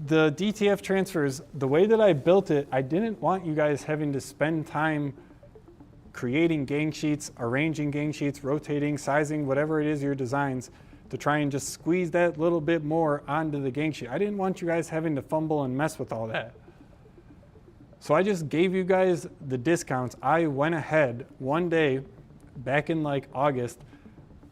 the DTF transfers, the way that I built it, I didn't want you guys having to spend time creating gang sheets, arranging gang sheets, rotating, sizing, whatever it is your designs, to try and just squeeze that little bit more onto the gang sheet. I didn't want you guys having to fumble and mess with all that. So I just gave you guys the discounts. I went ahead one day, back in like August,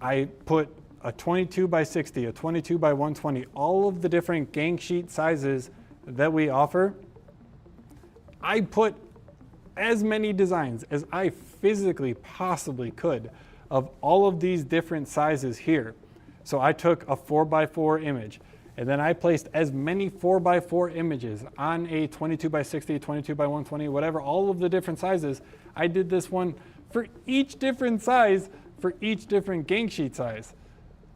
I put a 22 by 60, a 22 by 120, all of the different gang sheet sizes that we offer. I put as many designs as I physically possibly could of all of these different sizes here. So I took a 4x4 image, and then I placed as many 4x4 images on a 22 by 60, 22 by 120, whatever, all of the different sizes. I did this one for each different size, for each different gang sheet size,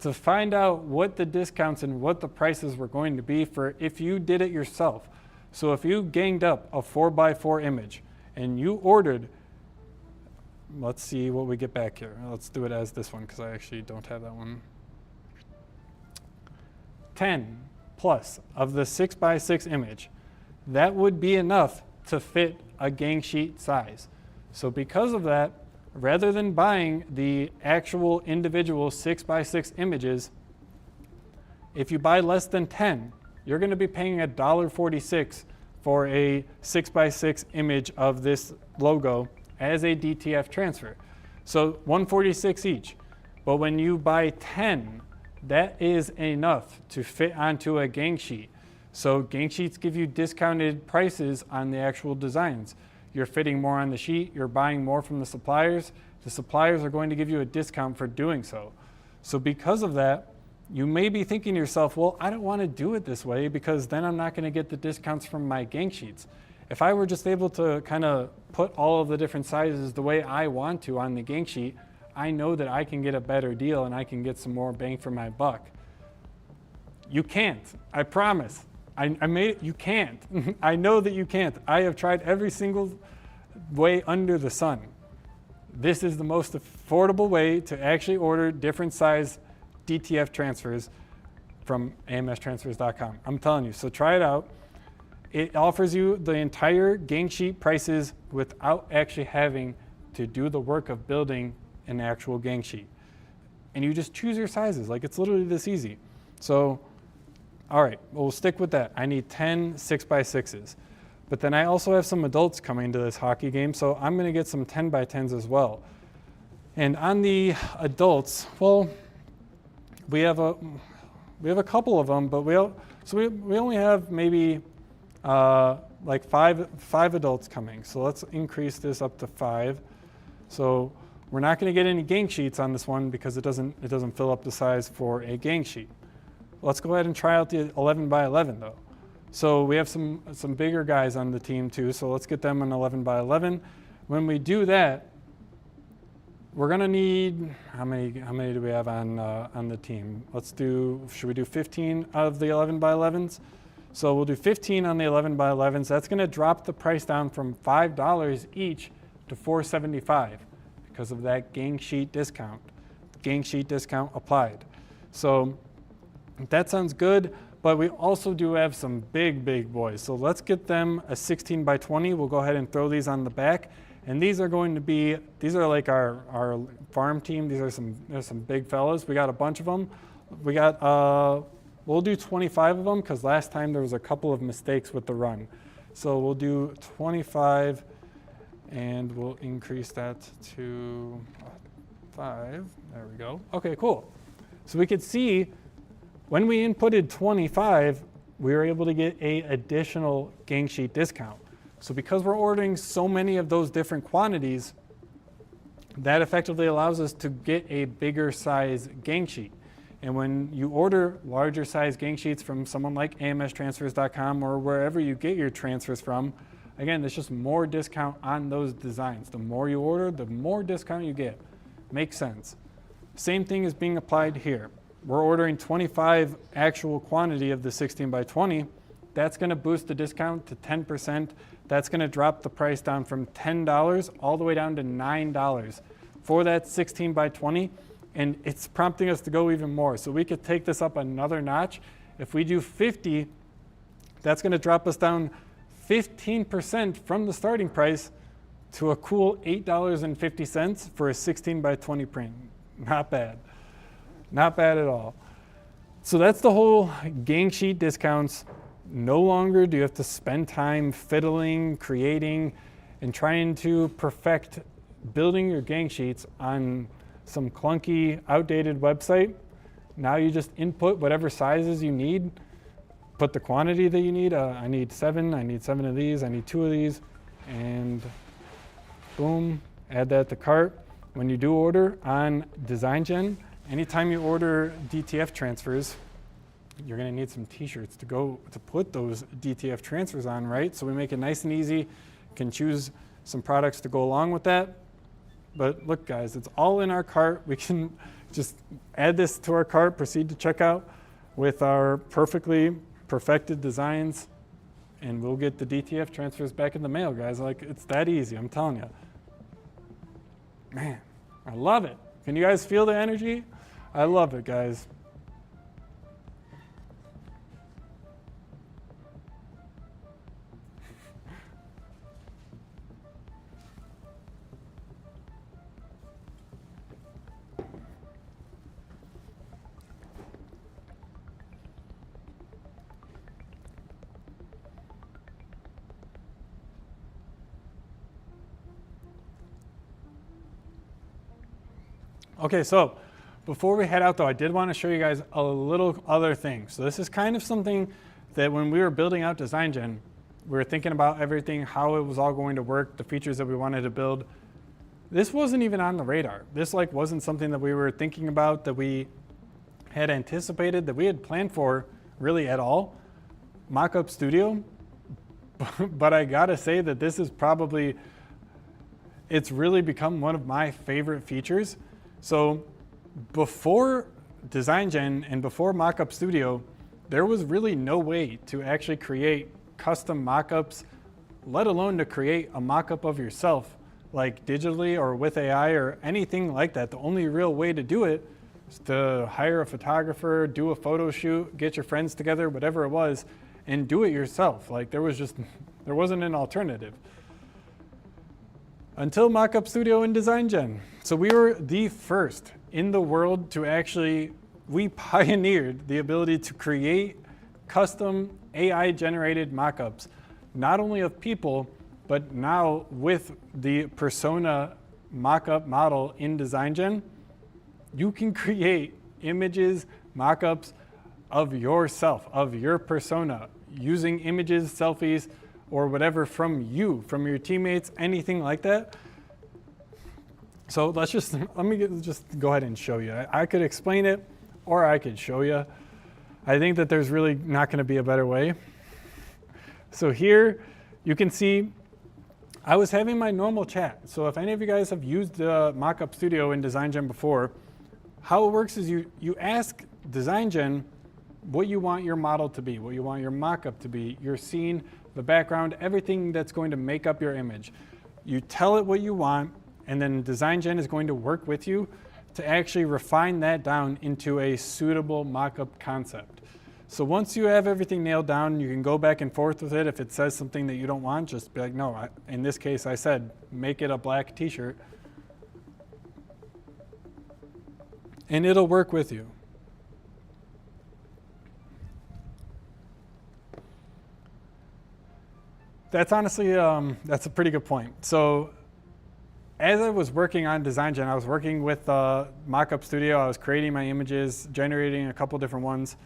to find out what the discounts and what the prices were going to be for if you did it yourself. So if you ganged up a 4x4 image and you ordered, let's see what we get back here. Let's do it as this one, because I actually don't have that one. 10 plus of the 6x6 image, that would be enough to fit a gang sheet size. So because of that, rather than buying the actual individual 6x6 images, if you buy less than 10, you're going to be paying $1.46 for a 6x6 image of this logo as a DTF transfer. So $1.46 each. But when you buy 10, that is enough to fit onto a gang sheet. So gang sheets give you discounted prices on the actual designs. You're fitting more on the sheet, you're buying more from the suppliers. The suppliers are going to give you a discount for doing so. So because of that, you may be thinking to yourself, well, I don't want to do it this way because then I'm not going to get the discounts from my gang sheets. If I were just able to kind of put all of the different sizes the way I want to on the gang sheet, I know that I can get a better deal and I can get some more bang for my buck. You can't, I promise. I made it, you can't. I know that you can't. I have tried every single way under the sun. This is the most affordable way to actually order different size DTF transfers from amstransfers.com. I'm telling you, so try it out. It offers you the entire gang sheet prices without actually having to do the work of building an actual gang sheet. And you just choose your sizes, like it's literally this easy. So, all right, we'll stick with that. I need 10 6x6s. But then I also have some adults coming to this hockey game, so I'm gonna get some 10x10s as well. And on the adults, well, we have a couple of them, but we only have maybe like five adults coming. So let's increase this up to 5. So we're not going to get any gang sheets on this one because it doesn't fill up the size for a gang sheet. Let's go ahead and try out the 11x11 though. So we have some bigger guys on the team too. So let's get them an 11x11. When we do that, we're gonna need, how many do we have on the team? Should we do 15 of the 11x11s? So we'll do 15 on the 11x11s. That's gonna drop the price down from $5 each to $4.75 because of that gang sheet discount. Gang sheet discount applied. So that sounds good, but we also do have some big boys. So let's get them a 16x20. We'll go ahead and throw these on the back. And these are like our farm team. There's some big fellas. We got a bunch of them. We'll do 25 of them because last time there was a couple of mistakes with the run. So we'll do 25 and we'll increase that to 5. There we go. Okay, cool. So we could see when we inputted 25, we were able to get an additional gang sheet discount. So because we're ordering so many of those different quantities, that effectively allows us to get a bigger size gang sheet. And when you order larger size gang sheets from someone like amstransfers.com or wherever you get your transfers from, again, there's just more discount on those designs. The more you order, the more discount you get. Makes sense. Same thing is being applied here. We're ordering 25 actual quantity of the 16x20. That's going to boost the discount to 10%. That's going to drop the price down from $10 all the way down to $9 for that 16x20. And it's prompting us to go even more. So we could take this up another notch. If we do 50, that's going to drop us down 15% from the starting price to a cool $8.50 for a 16x20 print. Not bad. Not bad at all. So that's the whole gang sheet discounts. No longer do you have to spend time fiddling, creating, and trying to perfect building your gang sheets on some clunky, outdated website. Now you just input whatever sizes you need, put the quantity that you need. I need 7 of these, I need 2 of these, and boom, add that to cart. When you do order on DesignGen, anytime you order DTF transfers, you're going to need some t-shirts to put those DTF transfers on, right? So we make it nice and easy. You can choose some products to go along with that. But look, guys, it's all in our cart. We can just add this to our cart, proceed to checkout with our perfectly perfected designs, and we'll get the DTF transfers back in the mail, guys. Like, it's that easy, I'm telling you. Man, I love it. Can you guys feel the energy? I love it, guys. Okay, so before we head out though, I did want to show you guys a little other thing. So this is kind of something that when we were building out DesignGen, we were thinking about everything, how it was all going to work, the features that we wanted to build. This wasn't even on the radar. This wasn't something that we were thinking about, that we had anticipated, that we had planned for really at all. Mockup Studio but I gotta say that this is probably, it's really become one of my favorite features. So before DesignGen and before Mockup Studio, there was really no way to actually create custom mockups, let alone to create a mockup of yourself, like digitally or with AI or anything like that. The only real way to do it is to hire a photographer, do a photo shoot, get your friends together, whatever it was, and do it yourself. Like there wasn't an alternative. Until Mockup Studio and DesignGen. So we were the first in the world to actually, we pioneered the ability to create custom AI-generated mockups, not only of people, but now with the persona mockup model in DesignGen, you can create images, mockups of yourself, of your persona, using images, selfies, or whatever from you, from your teammates, anything like that. So let me just go ahead and show you. I could explain it, or I could show you. I think that there's really not going to be a better way. So here you can see I was having my normal chat. So if any of you guys have used Mockup Studio in DesignGen before, how it works is you ask DesignGen what you want your model to be, what you want your mockup to be, your scene, the background, everything that's going to make up your image. You tell it what you want, and then DesignGen is going to work with you to actually refine that down into a suitable mockup concept. So once you have everything nailed down, you can go back and forth with it. If it says something that you don't want, just be like, no, in this case I said, make it a black t-shirt. And it'll work with you. That's honestly, that's a pretty good point. So as I was working on DesignGen, I was working with Mockup Studio. I was creating my images, generating a couple different ones.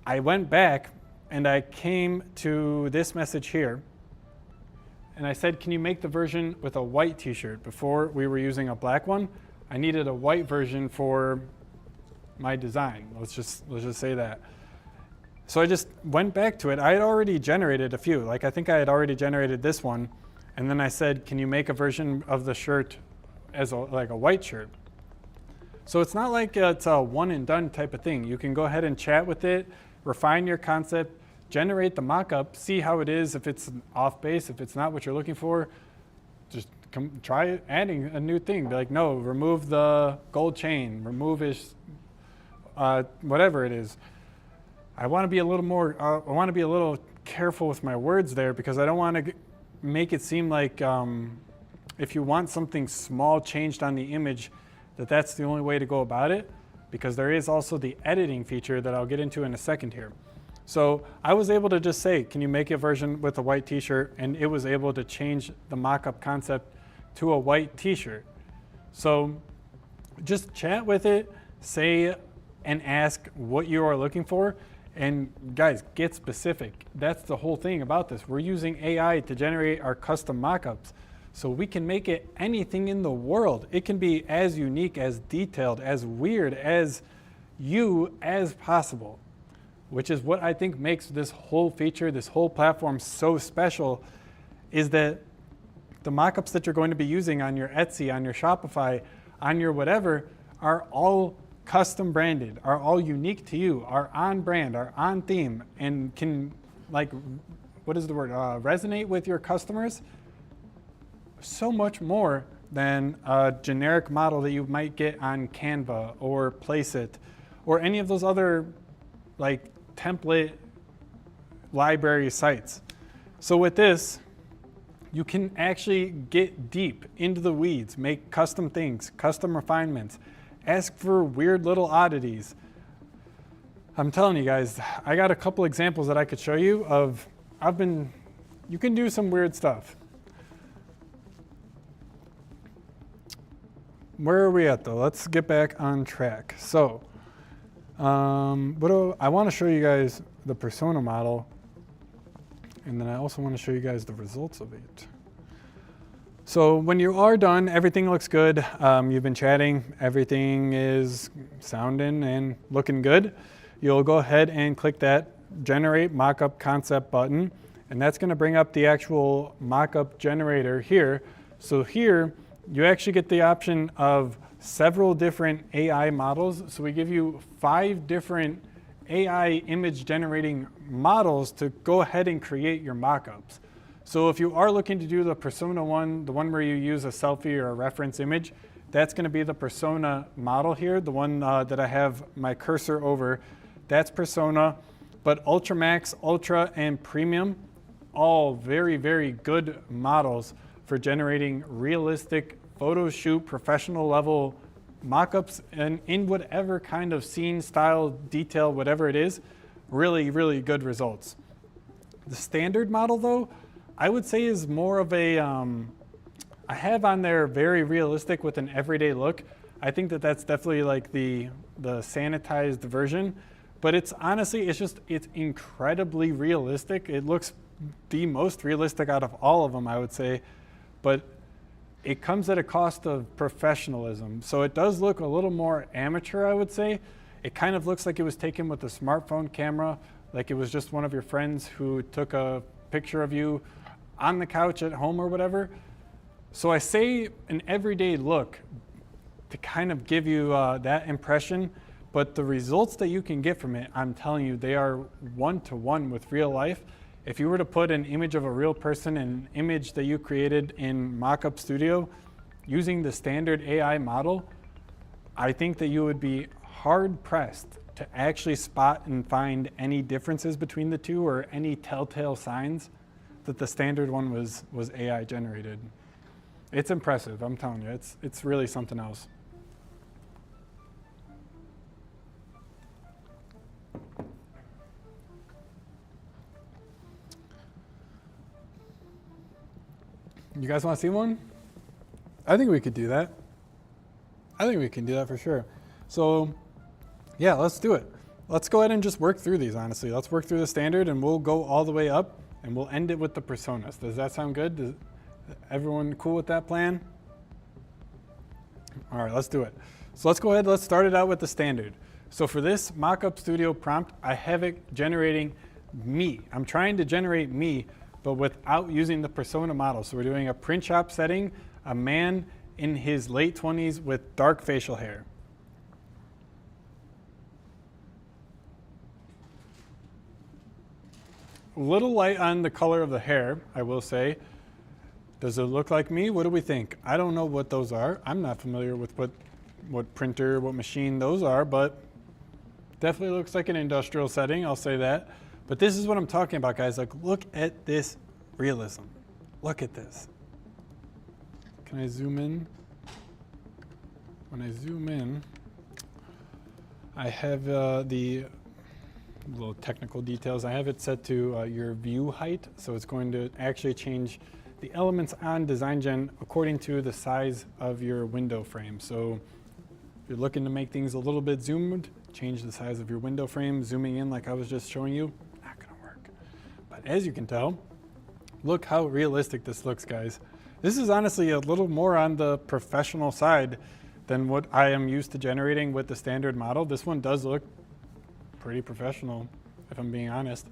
I went back and I came to this message here. And I said, can you make the version with a white t-shirt? Before we were using a black one. I needed a white version for my design. Let's just say that. So I just went back to it. I had already generated a few. Like I think I had already generated this one. And then I said, can you make a version of the shirt as like a white shirt? So it's not like it's a one and done type of thing. You can go ahead and chat with it, refine your concept, generate the mockup, see how it is, if it's off base, if it's not what you're looking for, just try adding a new thing. Be like, no, remove the gold chain, remove his, whatever it is. I want to be a little more, I want to be a little careful with my words there because I don't want to make it seem like if you want something small changed on the image, that's the only way to go about it, because there is also the editing feature that I'll get into in a second here. So I was able to just say, can you make a version with a white t-shirt? And it was able to change the mockup concept to a white t-shirt. So just chat with it, say and ask what you are looking for. And guys, get specific. That's the whole thing about this. We're using AI to generate our custom mockups. So we can make it anything in the world. It can be as unique, as detailed, as weird as you as possible, which is what I think makes this whole feature, this whole platform so special, is that the mockups that you're going to be using on your Etsy, on your Shopify, on your whatever, are all custom branded, are all unique to you, are on brand, are on theme, and can, like, what is the word, resonate with your customers so much more than a generic model that you might get on Canva or Placeit or any of those other like template library sites. So with this, you can actually get deep into the weeds, make custom things, custom refinements, ask for weird little oddities. I'm telling you guys, I got a couple examples that I could show you of, you can do some weird stuff. Where are we at though? Let's get back on track. So, I want to show you guys the persona model, and then I also want to show you guys the results of it. So when you are done, everything looks good. You've been chatting, everything is sounding and looking good. You'll go ahead and click that Generate Mockup Concept button, and that's going to bring up the actual mock-up generator here. So here, you actually get the option of several different AI models. So we give you 5 different AI image generating models to go ahead and create your mock-ups. So if you are looking to do the persona one, the one where you use a selfie or a reference image, that's going to be the persona model here, the one that I have my cursor over. That's persona, but Ultra Max, Ultra, and Premium, all very, very good models for generating realistic photo shoot, professional level mock-ups, and in whatever kind of scene, style, detail, whatever it is, really, really good results. The standard model though, I would say is more of a, I have on there very realistic with an everyday look. I think that that's definitely like the sanitized version, but it's honestly, it's incredibly realistic. It looks the most realistic out of all of them, I would say, but it comes at a cost of professionalism. So it does look a little more amateur, I would say. It kind of looks like it was taken with a smartphone camera, like it was just one of your friends who took a picture of you on the couch at home or whatever. So I say an everyday look to kind of give you that impression, but the results that you can get from it, I'm telling you, they are one-to-one with real life. If you were to put an image of a real person, an image that you created in Mockup Studio using the standard AI model, I think that you would be hard-pressed to actually spot and find any differences between the two or any telltale signs that the standard one was AI generated. It's impressive, I'm telling you, it's really something else. You guys want to see one? I think we could do that. I think we can do that for sure. So yeah, let's do it. Let's go ahead and just work through these, honestly. Let's work through the standard and we'll go all the way up and we'll end it with the personas. Does that sound good? Does everyone cool with that plan? All right, let's do it. So let's go ahead, let's start it out with the standard. So for this Mockup Studio prompt, I have it generating me. I'm trying to generate me, but without using the persona model. So we're doing a print shop setting, a man in his late 20s with dark facial hair. A little light on the color of the hair, I will say. Does it look like me? What do we think? I don't know what those are. I'm not familiar with what printer, what machine those are, but definitely looks like an industrial setting, I'll say that. But this is what I'm talking about, guys. Like, look at this realism. Look at this. Can I zoom in? When I zoom in, I have the little technical details. I have it set to your view height, so it's going to actually change the elements on DesignGen according to the size of your window frame. So if you're looking to make things a little bit zoomed, change the size of your window frame. Zooming in like I was just showing you, not gonna work. But as you can tell, look how realistic this looks, guys. This is honestly a little more on the professional side than what I am used to generating with the standard model. This one does look pretty professional, if I'm being honest.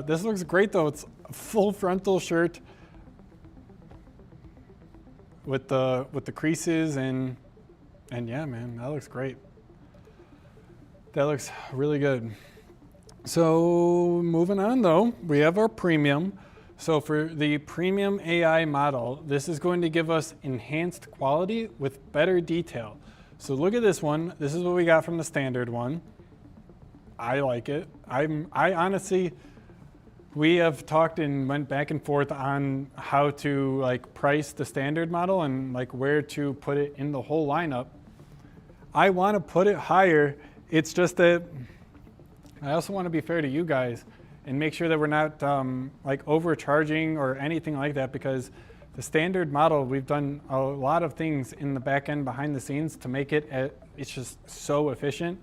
This looks great though. It's a full frontal shirt with the creases and yeah, man, that looks great. That looks really good. So moving on though, we have our premium. So for the premium AI model, this is going to give us enhanced quality with better detail. So look at this one. This is what we got from the standard one. I like it. I honestly, we have talked and went back and forth on how to like price the standard model and like where to put it in the whole lineup. I want to put it higher. It's just that I also want to be fair to you guys and make sure that we're not like overcharging or anything like that, because the standard model, we've done a lot of things in the back end behind the scenes to make it, it's just so efficient.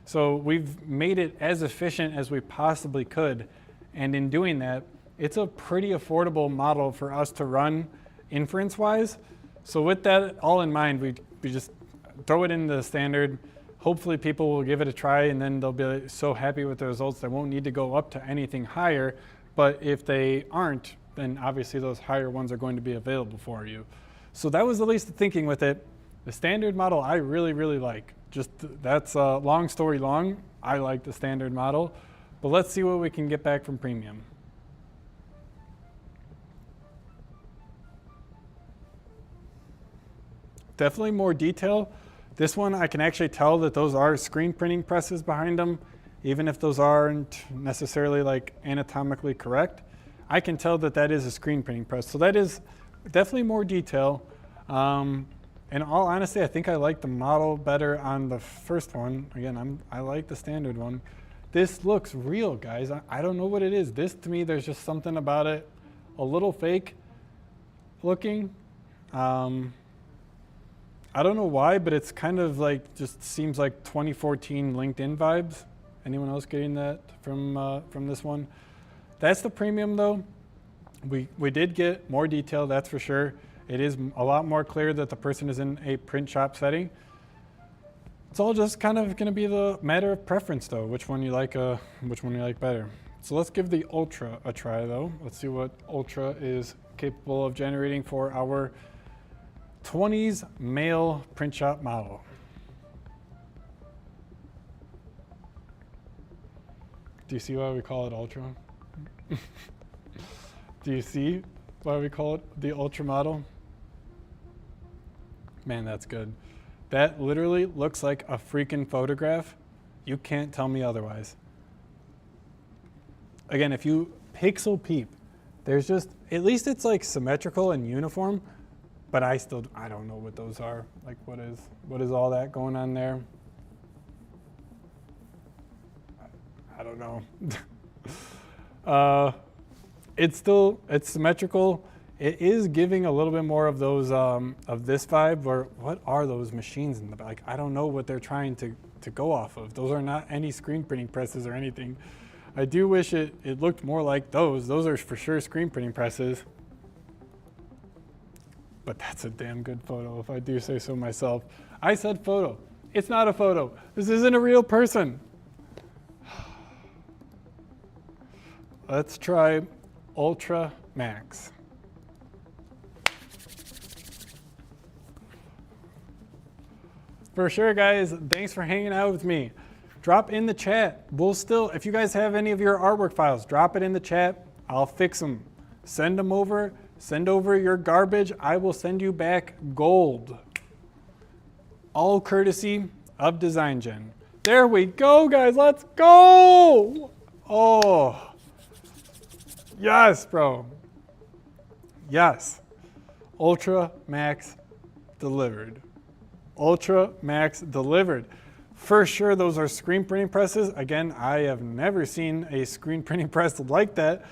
So we've made it as efficient as we possibly could. And in doing that, it's a pretty affordable model for us to run inference-wise. So with that all in mind, we just throw it in the standard. Hopefully people will give it a try and then they'll be so happy with the results they won't need to go up to anything higher. But if they aren't, then obviously those higher ones are going to be available for you. So that was at least the thinking with it. The standard model I really, really like. Just that's a long story long. I like the standard model. But let's see what we can get back from premium. Definitely more detail. This one, I can actually tell that those are screen printing presses behind them, even if those aren't necessarily like anatomically correct. I can tell that that is a screen printing press. So that is definitely more detail. In all honesty, I think I like the model better on the first one. Again, I like the standard one. This looks real, guys. I don't know what it is. This, to me, there's just something about it, a little fake looking. I don't know why, but it's kind of like, just seems like 2014 LinkedIn vibes. Anyone else getting that from this one? That's the premium though. We did get more detail, that's for sure. It is a lot more clear that the person is in a print shop setting. It's all just kind of gonna be the matter of preference though, which one you like better. So let's give the Ultra a try though. Let's see what Ultra is capable of generating for our 20s male print shop model. Do you see why we call it Ultra? Do you see why we call it the Ultra model? Man, that's good. That literally looks like a freaking photograph. You can't tell me otherwise. Again, if you pixel peep, there's just, at least it's like symmetrical and uniform, but I don't know what those are. Like what is all that going on there? I don't know. It's symmetrical. It is giving a little bit more of those, of this vibe where, what are those machines in the back? Like, I don't know what they're trying to go off of. Those are not any screen printing presses or anything. I do wish it looked more like those. Those are for sure screen printing presses. But that's a damn good photo, if I do say so myself. I said photo. It's not a photo. This isn't a real person. Let's try Ultra Max. For sure, guys, thanks for hanging out with me. Drop in the chat. If you guys have any of your artwork files, drop it in the chat. I'll fix them. Send them over. Send over your garbage. I will send you back gold. All courtesy of DesignGen. There we go, guys. Let's go. Oh. Yes, bro. Yes. Ultra Max delivered. Ultra Max delivered. For sure, those are screen printing presses. Again, I have never seen a screen printing press like that,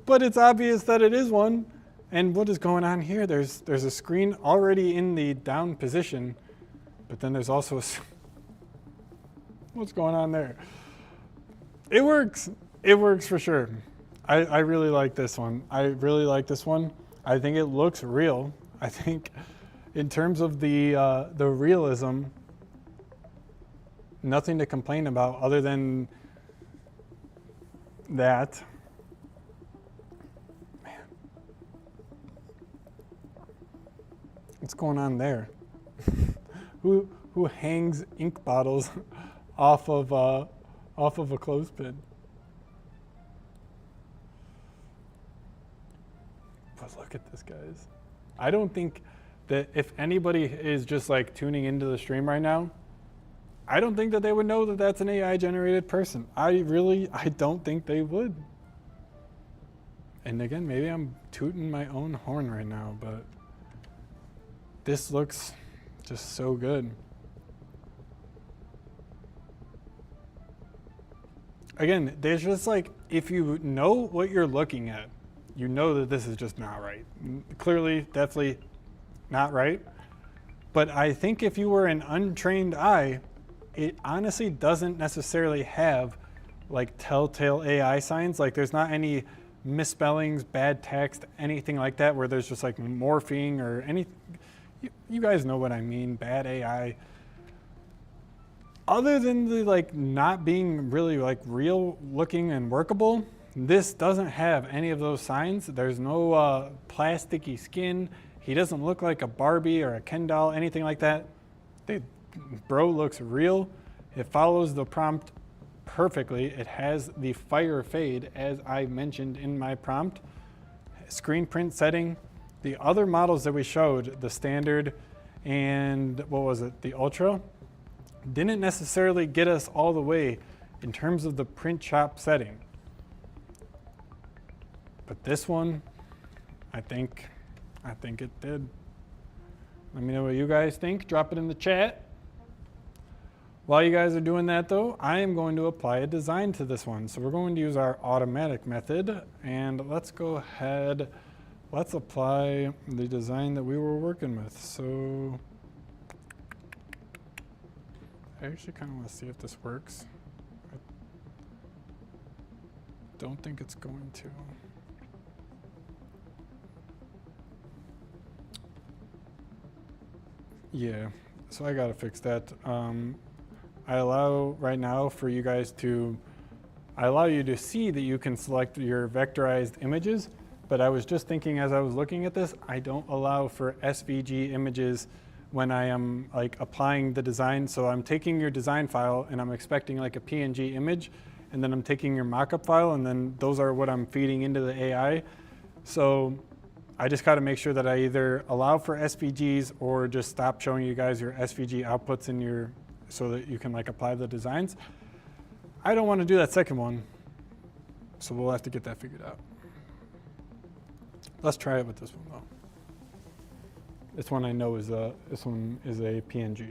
but it's obvious that it is one. And what is going on here? There's a screen already in the down position, but then there's also what's going on there? It works. It works for sure. I really like this one. I really like this one. I think it looks real. I think in terms of the realism, nothing to complain about other than that. Man, what's going on there? Who hangs ink bottles off of a clothespin? But look at this, guys. I don't think that if anybody is just like tuning into the stream right now, I don't think that they would know that that's an AI generated person. I don't think they would. And again, maybe I'm tooting my own horn right now, but this looks just so good. Again, there's just like, if you know what you're looking at, you know that this is just not right. Clearly, definitely not right. But I think if you were an untrained eye, it honestly doesn't necessarily have like telltale AI signs. Like there's not any misspellings, bad text, anything like that where there's just like morphing or anything. You guys know what I mean, bad AI. Other than the like not being really like real looking and workable, This doesn't have any of those signs. There's no plasticky skin. He doesn't look like a Barbie or a Ken doll, anything like that. Bro looks real. It follows the prompt perfectly. It has the fire fade, as I mentioned in my prompt. Screen print setting. The other models that we showed, the standard and what was it, the ultra, didn't necessarily get us all the way in terms of the print shop setting. But this one, I think it did. Let me know what you guys think. Drop it in the chat. While you guys are doing that though, I am going to apply a design to this one. So we're going to use our automatic method, and let's go ahead, let's apply the design that we were working with. So I actually kind of want to see if this works. I don't think it's going to. Yeah, so I gotta fix that. I allow right now for you guys to, I allow you to see that you can select your vectorized images, but I was just thinking as I was looking at this, I don't allow for SVG images when I am like applying the design. So I'm taking your design file and I'm expecting like a PNG image, and then I'm taking your mockup file, and then those are what I'm feeding into the AI. So I just got to make sure that I either allow for SVGs or just stop showing you guys your SVG outputs in your, so that you can like apply the designs. I don't want to do that second one, so we'll have to get that figured out. Let's try it with this one though. This one I know is a PNG.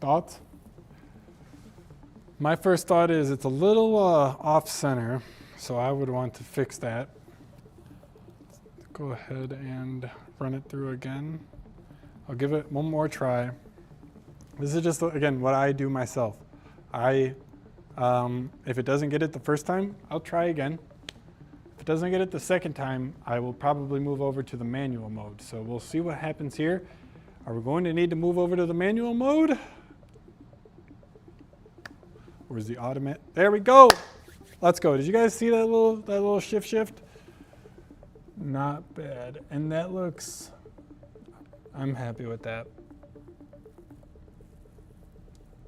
Thoughts? My first thought is it's a little off center, so I would want to fix that. Go ahead and run it through again. I'll give it one more try. This is just, again, what I do myself. If it doesn't get it the first time, I'll try again. If it doesn't get it the second time, I will probably move over to the manual mode. So we'll see what happens here. Are we going to need to move over to the manual mode? Where's the automatic? There we go. Let's go. Did you guys see that little shift? Not bad. And that looks, I'm happy with that.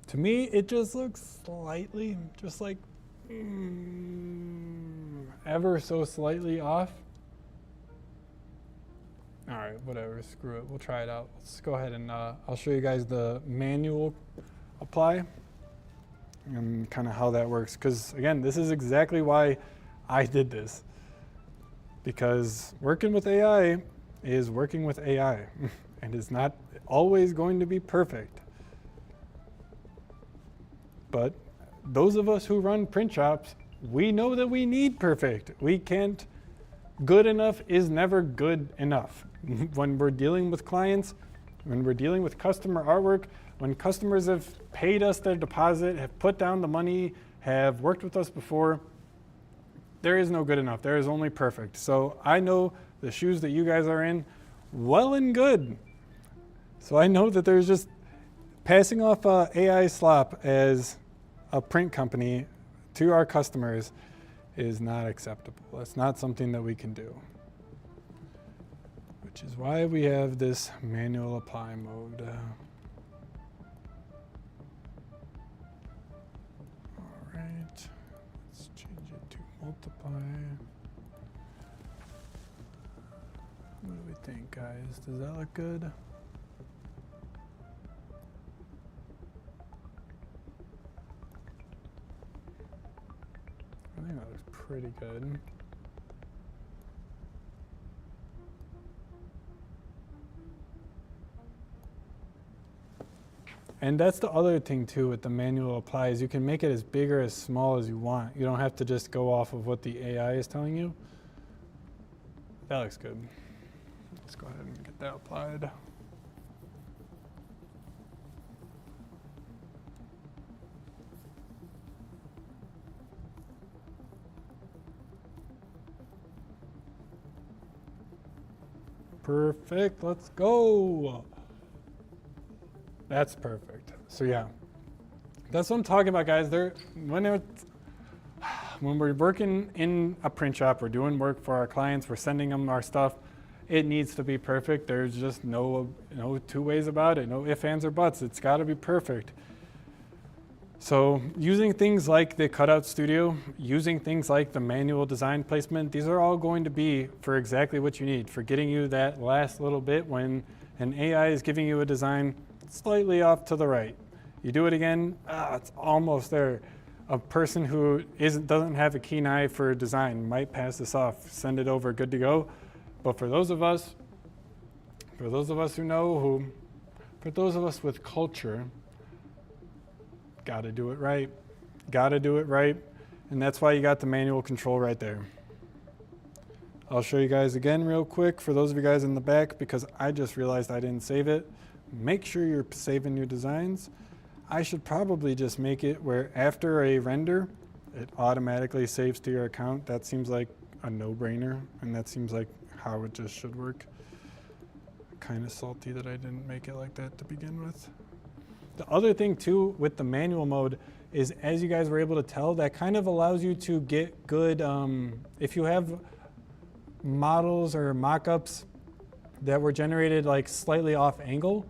To me, it just looks slightly, just like ever so slightly off. All right, whatever, screw it. We'll try it out. Let's go ahead and I'll show you guys the manual apply and kind of how that works. Because again, this is exactly why I did this. Because working with AI is working with AI and is not always going to be perfect. But those of us who run print shops, we know that we need perfect. We can't, good enough is never good enough. When we're dealing with clients, when we're dealing with customer artwork, when customers have paid us their deposit, have put down the money, have worked with us before, there is no good enough. There is only perfect. So I know the shoes that you guys are in well and good. So I know that there's just passing off AI slop as a print company to our customers is not acceptable. That's not something that we can do. Which is why we have this manual apply mode. All right, let's change it to multiply. What do we think, guys? Does that look good? I think that looks pretty good. And that's the other thing too with the manual apply is you can make it as big or as small as you want. You don't have to just go off of what the AI is telling you. That looks good. Let's go ahead and get that applied. perfect. Let's go. That's perfect. So yeah, that's what I'm talking about, guys. When we're working in a print shop, we're doing work for our clients, we're sending them our stuff, it needs to be perfect. There's just no two ways about it, no ifs, ands, or buts. It's got to be perfect. So using things like the Cutout Studio, using things like the manual design placement, these are all going to be for exactly what you need, for getting you that last little bit when an AI is giving you a design slightly off to the right. You do it again, it's almost there. A person who doesn't have a keen eye for design might pass this off, send it over, good to go. But for those of us who know, for those of us with culture, gotta do it right. Gotta do it right. And that's why you got the manual control right there. I'll show you guys again real quick for those of you guys in the back, because I just realized I didn't save it. Make sure you're saving your designs. I should probably just make it where after a render, it automatically saves to your account. That seems like a no-brainer, and that seems like how it just should work. Kind of salty that I didn't make it like that to begin with. The other thing too with the manual mode is, as you guys were able to tell, that kind of allows you to get good, if you have models or mock-ups that were generated like slightly off angle,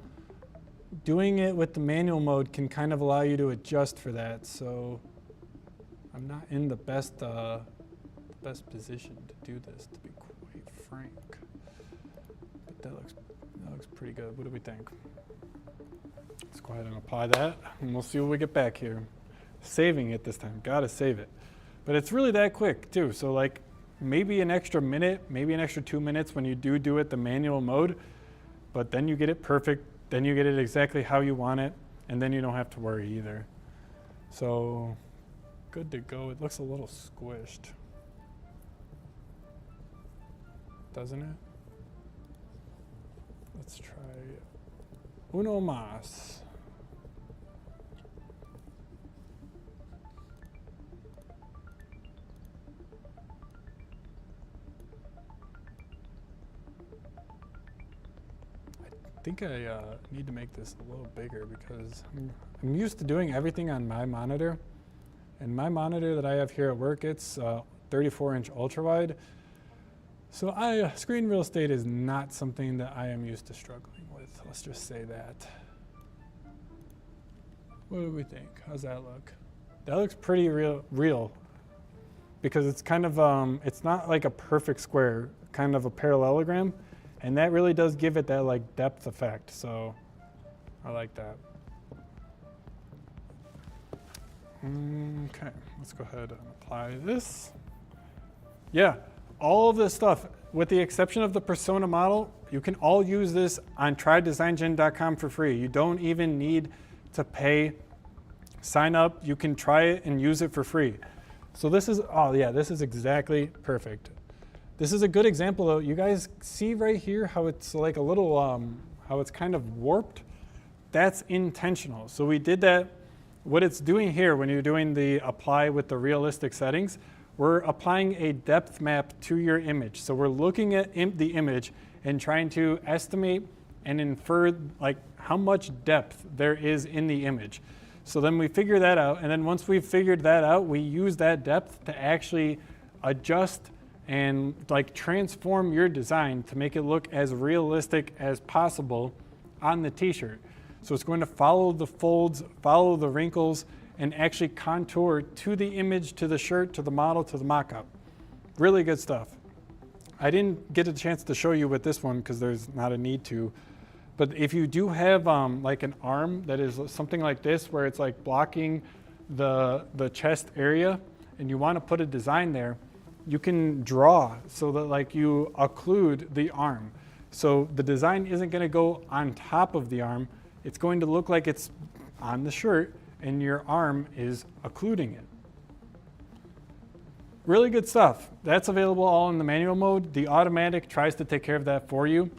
doing it with the manual mode can kind of allow you to adjust for that. So I'm not in the best position to do this, to be quite frank. But that looks pretty good. What do we think? Let's go ahead and apply that, and we'll see what we get back here. Saving it this time. Gotta save it. But it's really that quick too. So like maybe an extra minute, maybe an extra 2 minutes when you do it the manual mode, but then you get it perfect. Then you get it exactly how you want it, and then you don't have to worry either. So good to go. It looks a little squished, doesn't it? Let's try uno más. I think I need to make this a little bigger because I'm used to doing everything on my monitor. And my monitor that I have here at work, it's 34-inch ultra-wide. So screen real estate is not something that I am used to struggling with. Let's just say that. What do we think? How's that look? That looks pretty real because it's kind of, it's not like a perfect square, kind of a parallelogram. And that really does give it that like depth effect. So I like that. Okay, let's go ahead and apply this. Yeah, all of this stuff, with the exception of the persona model, you can all use this on trydesigngen.com for free. You don't even need to pay, sign up. You can try it and use it for free. So this is, oh yeah, this is exactly perfect. This is a good example though. You guys see right here how it's like a little, how it's kind of warped? That's intentional. So we did that. What it's doing here when you're doing the apply with the realistic settings, we're applying a depth map to your image. So we're looking at the image and trying to estimate and infer like how much depth there is in the image. So then we figure that out. And then once we've figured that out, we use that depth to actually adjust and like transform your design to make it look as realistic as possible on the t-shirt. So it's going to follow the folds, follow the wrinkles, and actually contour to the image, to the shirt, to the model, to the mock-up. Really good stuff. I didn't get a chance to show you with this one because there's not a need to. But if you do have like an arm that is something like this, where it's like blocking the chest area, and you want to put a design there, you can draw so that like you occlude the arm. So the design isn't going to go on top of the arm. It's going to look like it's on the shirt and your arm is occluding it. Really good stuff. That's available all in the manual mode. The automatic tries to take care of that for you.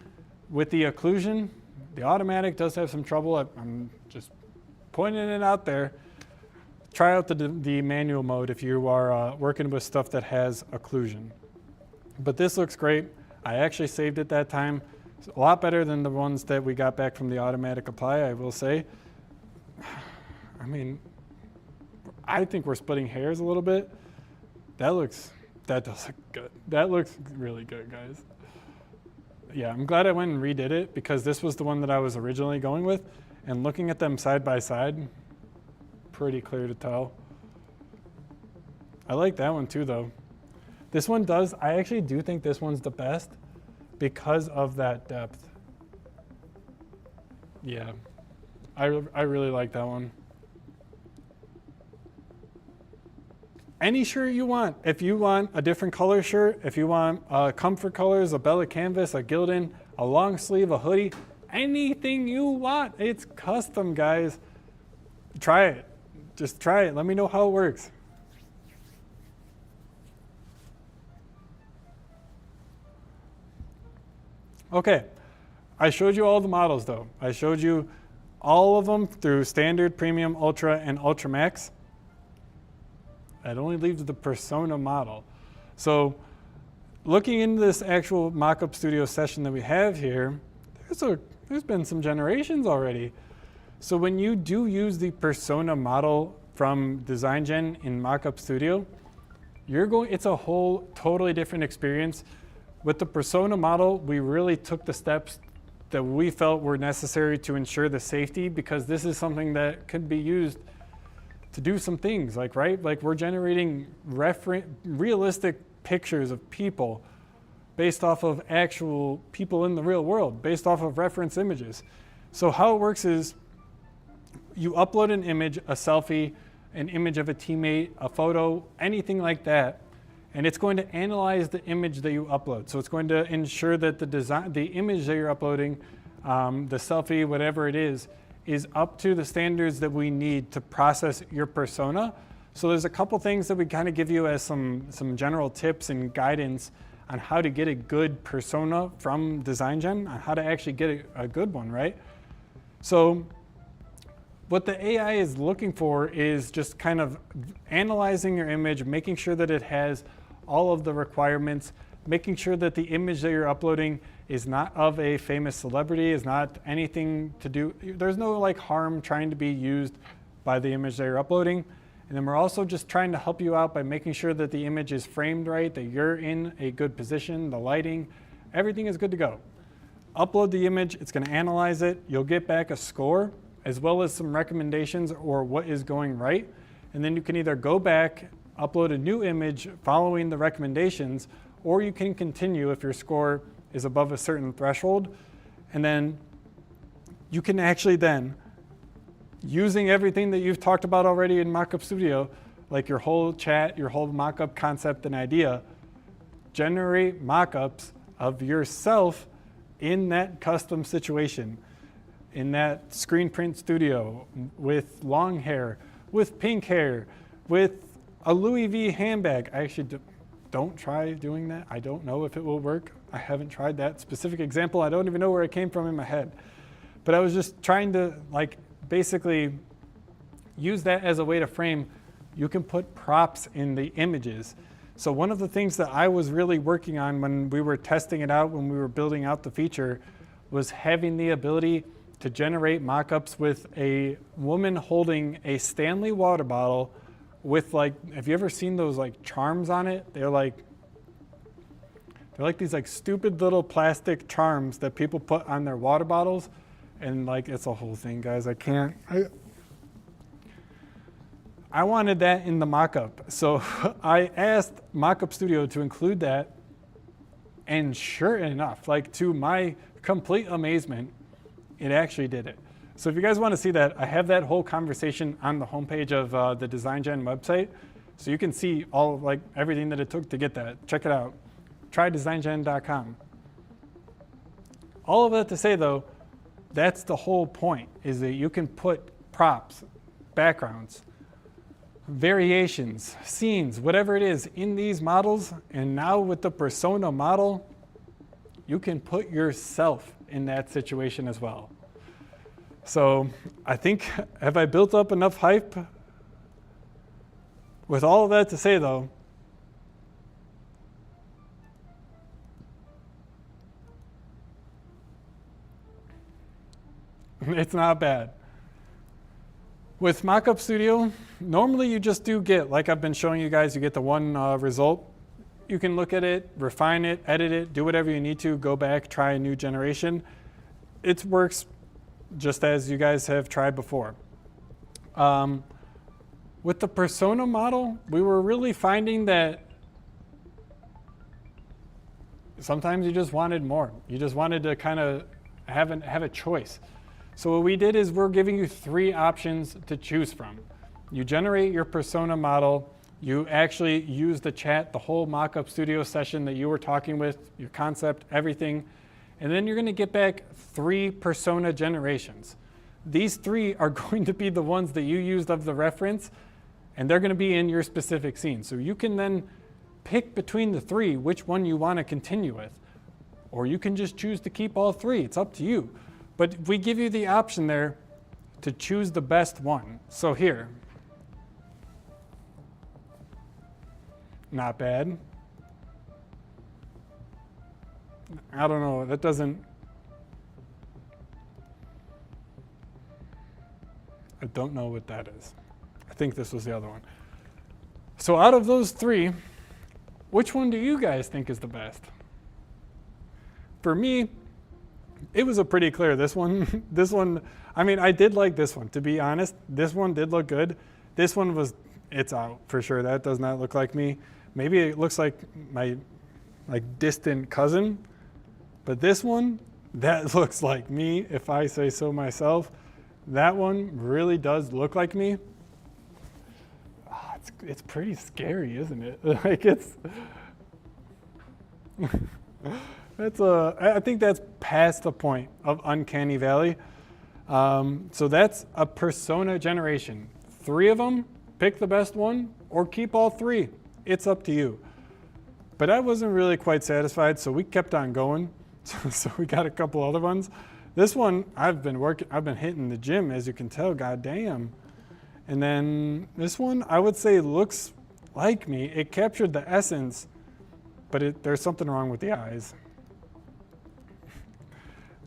With the occlusion, the automatic does have some trouble. I'm just pointing it out there. Try out the manual mode if you are working with stuff that has occlusion. But this looks great. I actually saved it that time. It's a lot better than the ones that we got back from the automatic apply, I will say. I mean, I think we're splitting hairs a little bit. That does look good. That looks really good, guys. Yeah, I'm glad I went and redid it because this was the one that I was originally going with, and looking at them side by side, pretty clear to tell. I like that one too, though. This one does, I actually do think this one's the best because of that depth. Yeah, I really like that one. Any shirt you want. If you want a different color shirt, if you want comfort colors, a Bella canvas, a Gildan, a long sleeve, a hoodie, anything you want, it's custom, guys. Try it. Just try it. Let me know how it works. Okay, I showed you all the models though. I showed you all of them through standard, premium, ultra, and ultra max. That only leaves the Persona model. So looking into this actual mock-up studio session that we have here, there's been some generations already. So when you do use the Persona model from DesignGen in mock-up studio, it's a whole totally different experience. With the Persona model, we really took the steps that we felt were necessary to ensure the safety, because this is something that could be used to do some things, like we're generating realistic pictures of people based off of actual people in the real world, based off of reference images. So how it works is you upload an image, a selfie, an image of a teammate, a photo, anything like that, and it's going to analyze the image that you upload. So it's going to ensure that the image that you're uploading, the selfie, whatever it is up to the standards that we need to process your persona. So there's a couple things that we kind of give you as some general tips and guidance on how to get a good persona from DesignGen, on how to actually get a good one, right? So what the AI is looking for is just kind of analyzing your image, making sure that it has all of the requirements, making sure that the image that you're uploading is not of a famous celebrity, is not anything to do, there's no like harm trying to be used by the image that you're uploading. And then we're also just trying to help you out by making sure that the image is framed right, that you're in a good position, the lighting, everything is good to go. Upload the image, it's gonna analyze it, you'll get back a score as well as some recommendations or what is going right. And then you can either go back, upload a new image following the recommendations, or you can continue if your score is above a certain threshold. And then you can actually then, using everything that you've talked about already in Mockup Studio, like your whole chat, your whole mockup concept and idea, generate mockups of yourself in that custom situation, in that screen print studio, with long hair, with pink hair, with a Louis V handbag. I actually don't try doing that. I don't know if it will work. I haven't tried that specific example. I don't even know where it came from in my head. But I was just trying to like basically use that as a way to frame. You can put props in the images. So one of the things that I was really working on when we were testing it out, when we were building out the feature, was having the ability to generate mockups with a woman holding a Stanley water bottle with like, have you ever seen those like charms on it? They're like these like stupid little plastic charms that people put on their water bottles. And like, it's a whole thing, guys. I wanted that in the mockup. So I asked Mockup Studio to include that. And sure enough, like to my complete amazement, it actually did it. So if you guys want to see that, I have that whole conversation on the homepage of the DesignGen website. So you can see all like everything that it took to get that. Check it out. Try DesignGen.com. All of that to say though, that's the whole point, is that you can put props, backgrounds, variations, scenes, whatever it is in these models. And now with the Persona model, you can put yourself in that situation as well. So I think, have I built up enough hype? With all of that to say though, It's not bad. With Mockup Studio, normally you just do get, like I've been showing you guys, you get the one result. You can look at it, refine it, edit it, do whatever you need to, go back, try a new generation. It works just as you guys have tried before. With the persona model, we were really finding that sometimes you just wanted more. You just wanted to kind of have a choice. So what we did is we're giving you 3 options to choose from. You generate your persona model, you actually use the chat, the whole Mockup Studio session that you were talking with, your concept, everything, and then you're going to get back 3 persona generations. These 3 are going to be the ones that you used of the reference, and they're going to be in your specific scene. So you can then pick between the 3 which one you want to continue with, or you can just choose to keep all 3. It's up to you. But we give you the option there to choose the best one. So here, not bad. I don't know, that doesn't, I don't know what that is. I think this was the other one. So out of those 3, which one do you guys think is the best? For me, it was a pretty clear this one. This one, I mean, I did like this one, to be honest. This one did look good. This one was, it's out for sure. That does not look like me. Maybe it looks like my distant cousin, but this one, that looks like me, if I say so myself. That one really does look like me. Oh, it's pretty scary, isn't it? Like it's, I think that's past the point of Uncanny Valley. So that's a persona generation. 3 of them, pick the best one, or keep all 3. It's up to you. But I wasn't really quite satisfied, so we kept on going. So we got a couple other ones. This one, I've been hitting the gym, as you can tell, goddamn. And then this one, I would say looks like me. It captured the essence, but there's something wrong with the eyes.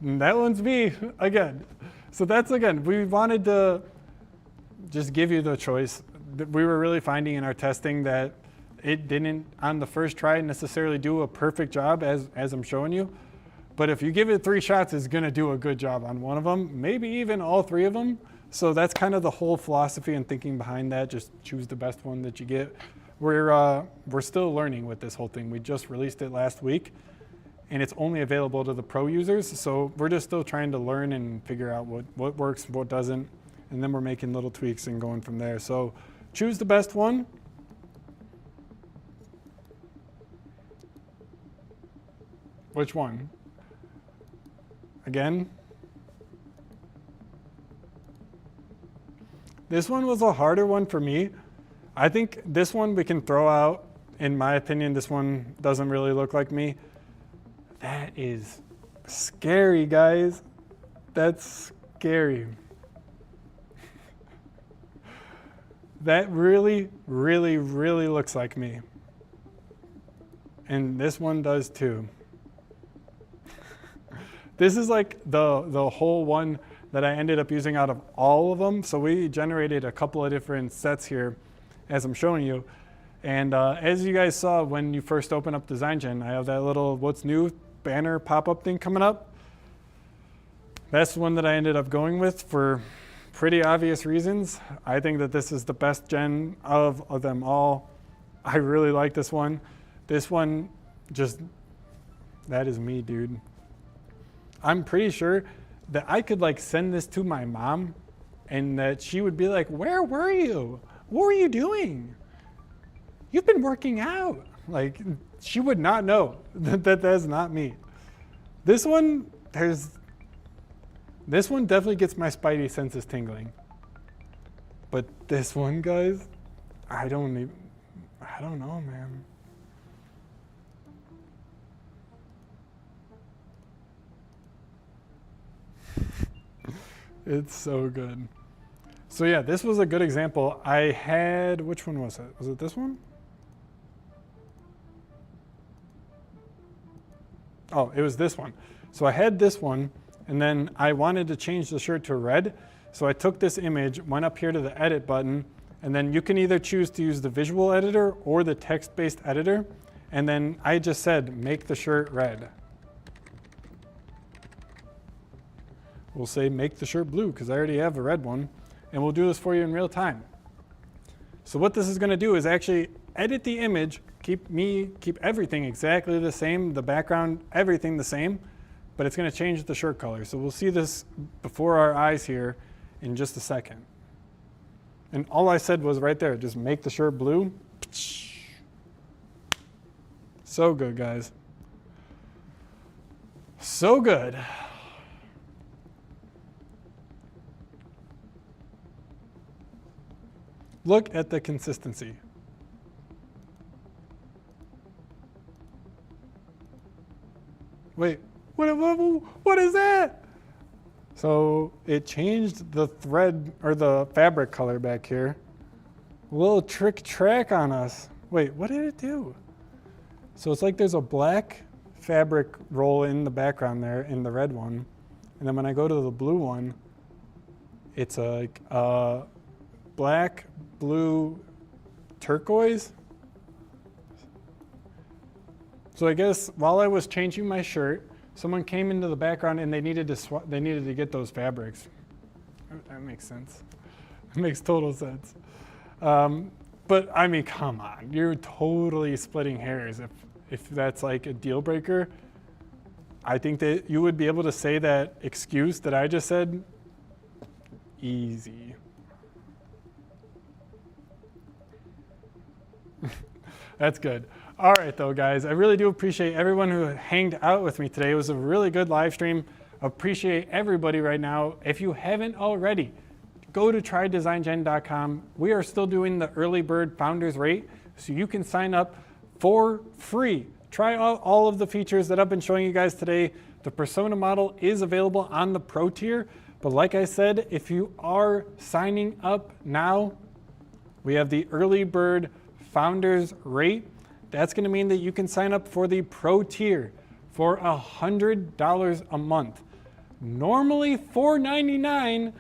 And that one's me, again. So that's, again, we wanted to just give you the choice. We were really finding in our testing that it didn't, on the first try, necessarily do a perfect job, as I'm showing you. But if you give it 3 shots, it's going to do a good job on one of them, maybe even all 3 of them. So that's kind of the whole philosophy and thinking behind that. Just choose the best one that you get. We're still learning with this whole thing. We just released it last week, and it's only available to the pro users. So we're just still trying to learn and figure out what works, what doesn't, and then we're making little tweaks and going from there. So choose the best one. Which one? Again, this one was a harder one for me. I think this one we can throw out. In my opinion, this one doesn't really look like me. That is scary, guys. That's scary. That really, really, really looks like me. And this one does too. This is like the whole one that I ended up using out of all of them. So we generated a couple of different sets here, as I'm showing you. And as you guys saw when you first open up DesignGen, I have that little what's new banner pop-up thing coming up. That's the one that I ended up going with for pretty obvious reasons. I think that this is the best gen of them all. I really like this one. This one just, that is me, dude. I'm pretty sure that I could like send this to my mom and that she would be like, where were you? What were you doing? You've been working out. Like, she would not know that that's not me. This one definitely gets my spidey senses tingling. But this one, guys, I don't know, man. It's so good. So yeah, this was a good example. I had, which one was it? Was it this one? Oh, it was this one. So I had this one and then I wanted to change the shirt to red. So I took this image, went up here to the edit button, and then you can either choose to use the visual editor or the text-based editor. And then I just said, make the shirt red. We'll say make the shirt blue because I already have a red one, and we'll do this for you in real time. So what this is going to do is actually edit the image, keep everything exactly the same, the background, everything the same, but it's going to change the shirt color. So we'll see this before our eyes here in just a second. And all I said was right there, just make the shirt blue. So good, guys. So good. Look at the consistency. Wait, what is that? So it changed the thread or the fabric color back here. A little trick track on us. Wait, what did it do? So it's like there's a black fabric roll in the background there in the red one. And then when I go to the blue one, it's like black, blue, turquoise. So I guess while I was changing my shirt, someone came into the background and they needed to get those fabrics. That makes sense. It makes total sense. But I mean, come on, you're totally splitting hairs if that's like a deal breaker. I think that you would be able to say that excuse that I just said easy. That's good. All right, though, guys, I really do appreciate everyone who hanged out with me today. It was a really good live stream. Appreciate everybody right now. If you haven't already, go to trydesigngen.com. We are still doing the early bird founders rate, so you can sign up for free. Try out all of the features that I've been showing you guys today. The persona model is available on the pro tier, but like I said, if you are signing up now, we have the early bird founders rate. That's going to mean that you can sign up for the pro tier for $100 a month. Normally $4.99,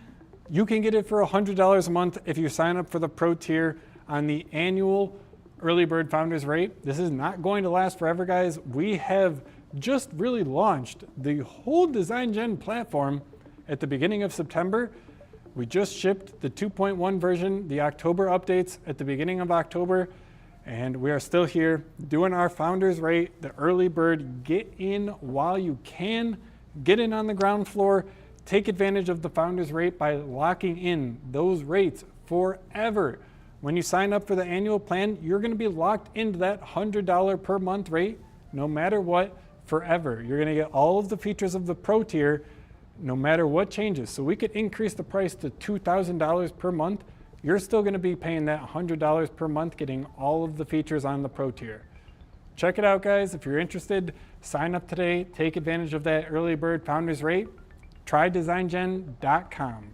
you can get it for $100 a month if you sign up for the pro tier on the annual early bird founders rate. This is not going to last forever, guys. We have just really launched the whole DesignGen platform at the beginning of September. We just shipped the 2.1 version, the October updates at the beginning of October. And we are still here doing our founders rate, the early bird. Get in while you can. Get in on the ground floor. Take advantage of the founders rate by locking in those rates forever. When you sign up for the annual plan, you're going to be locked into that $100 per month rate, no matter what, forever. You're going to get all of the features of the pro tier, no matter what changes. So we could increase the price to $2,000 per month. You're still going to be paying that $100 per month, getting all of the features on the pro tier. Check it out, guys. If you're interested, sign up today. Take advantage of that early bird founders rate. TryDesignGen.com.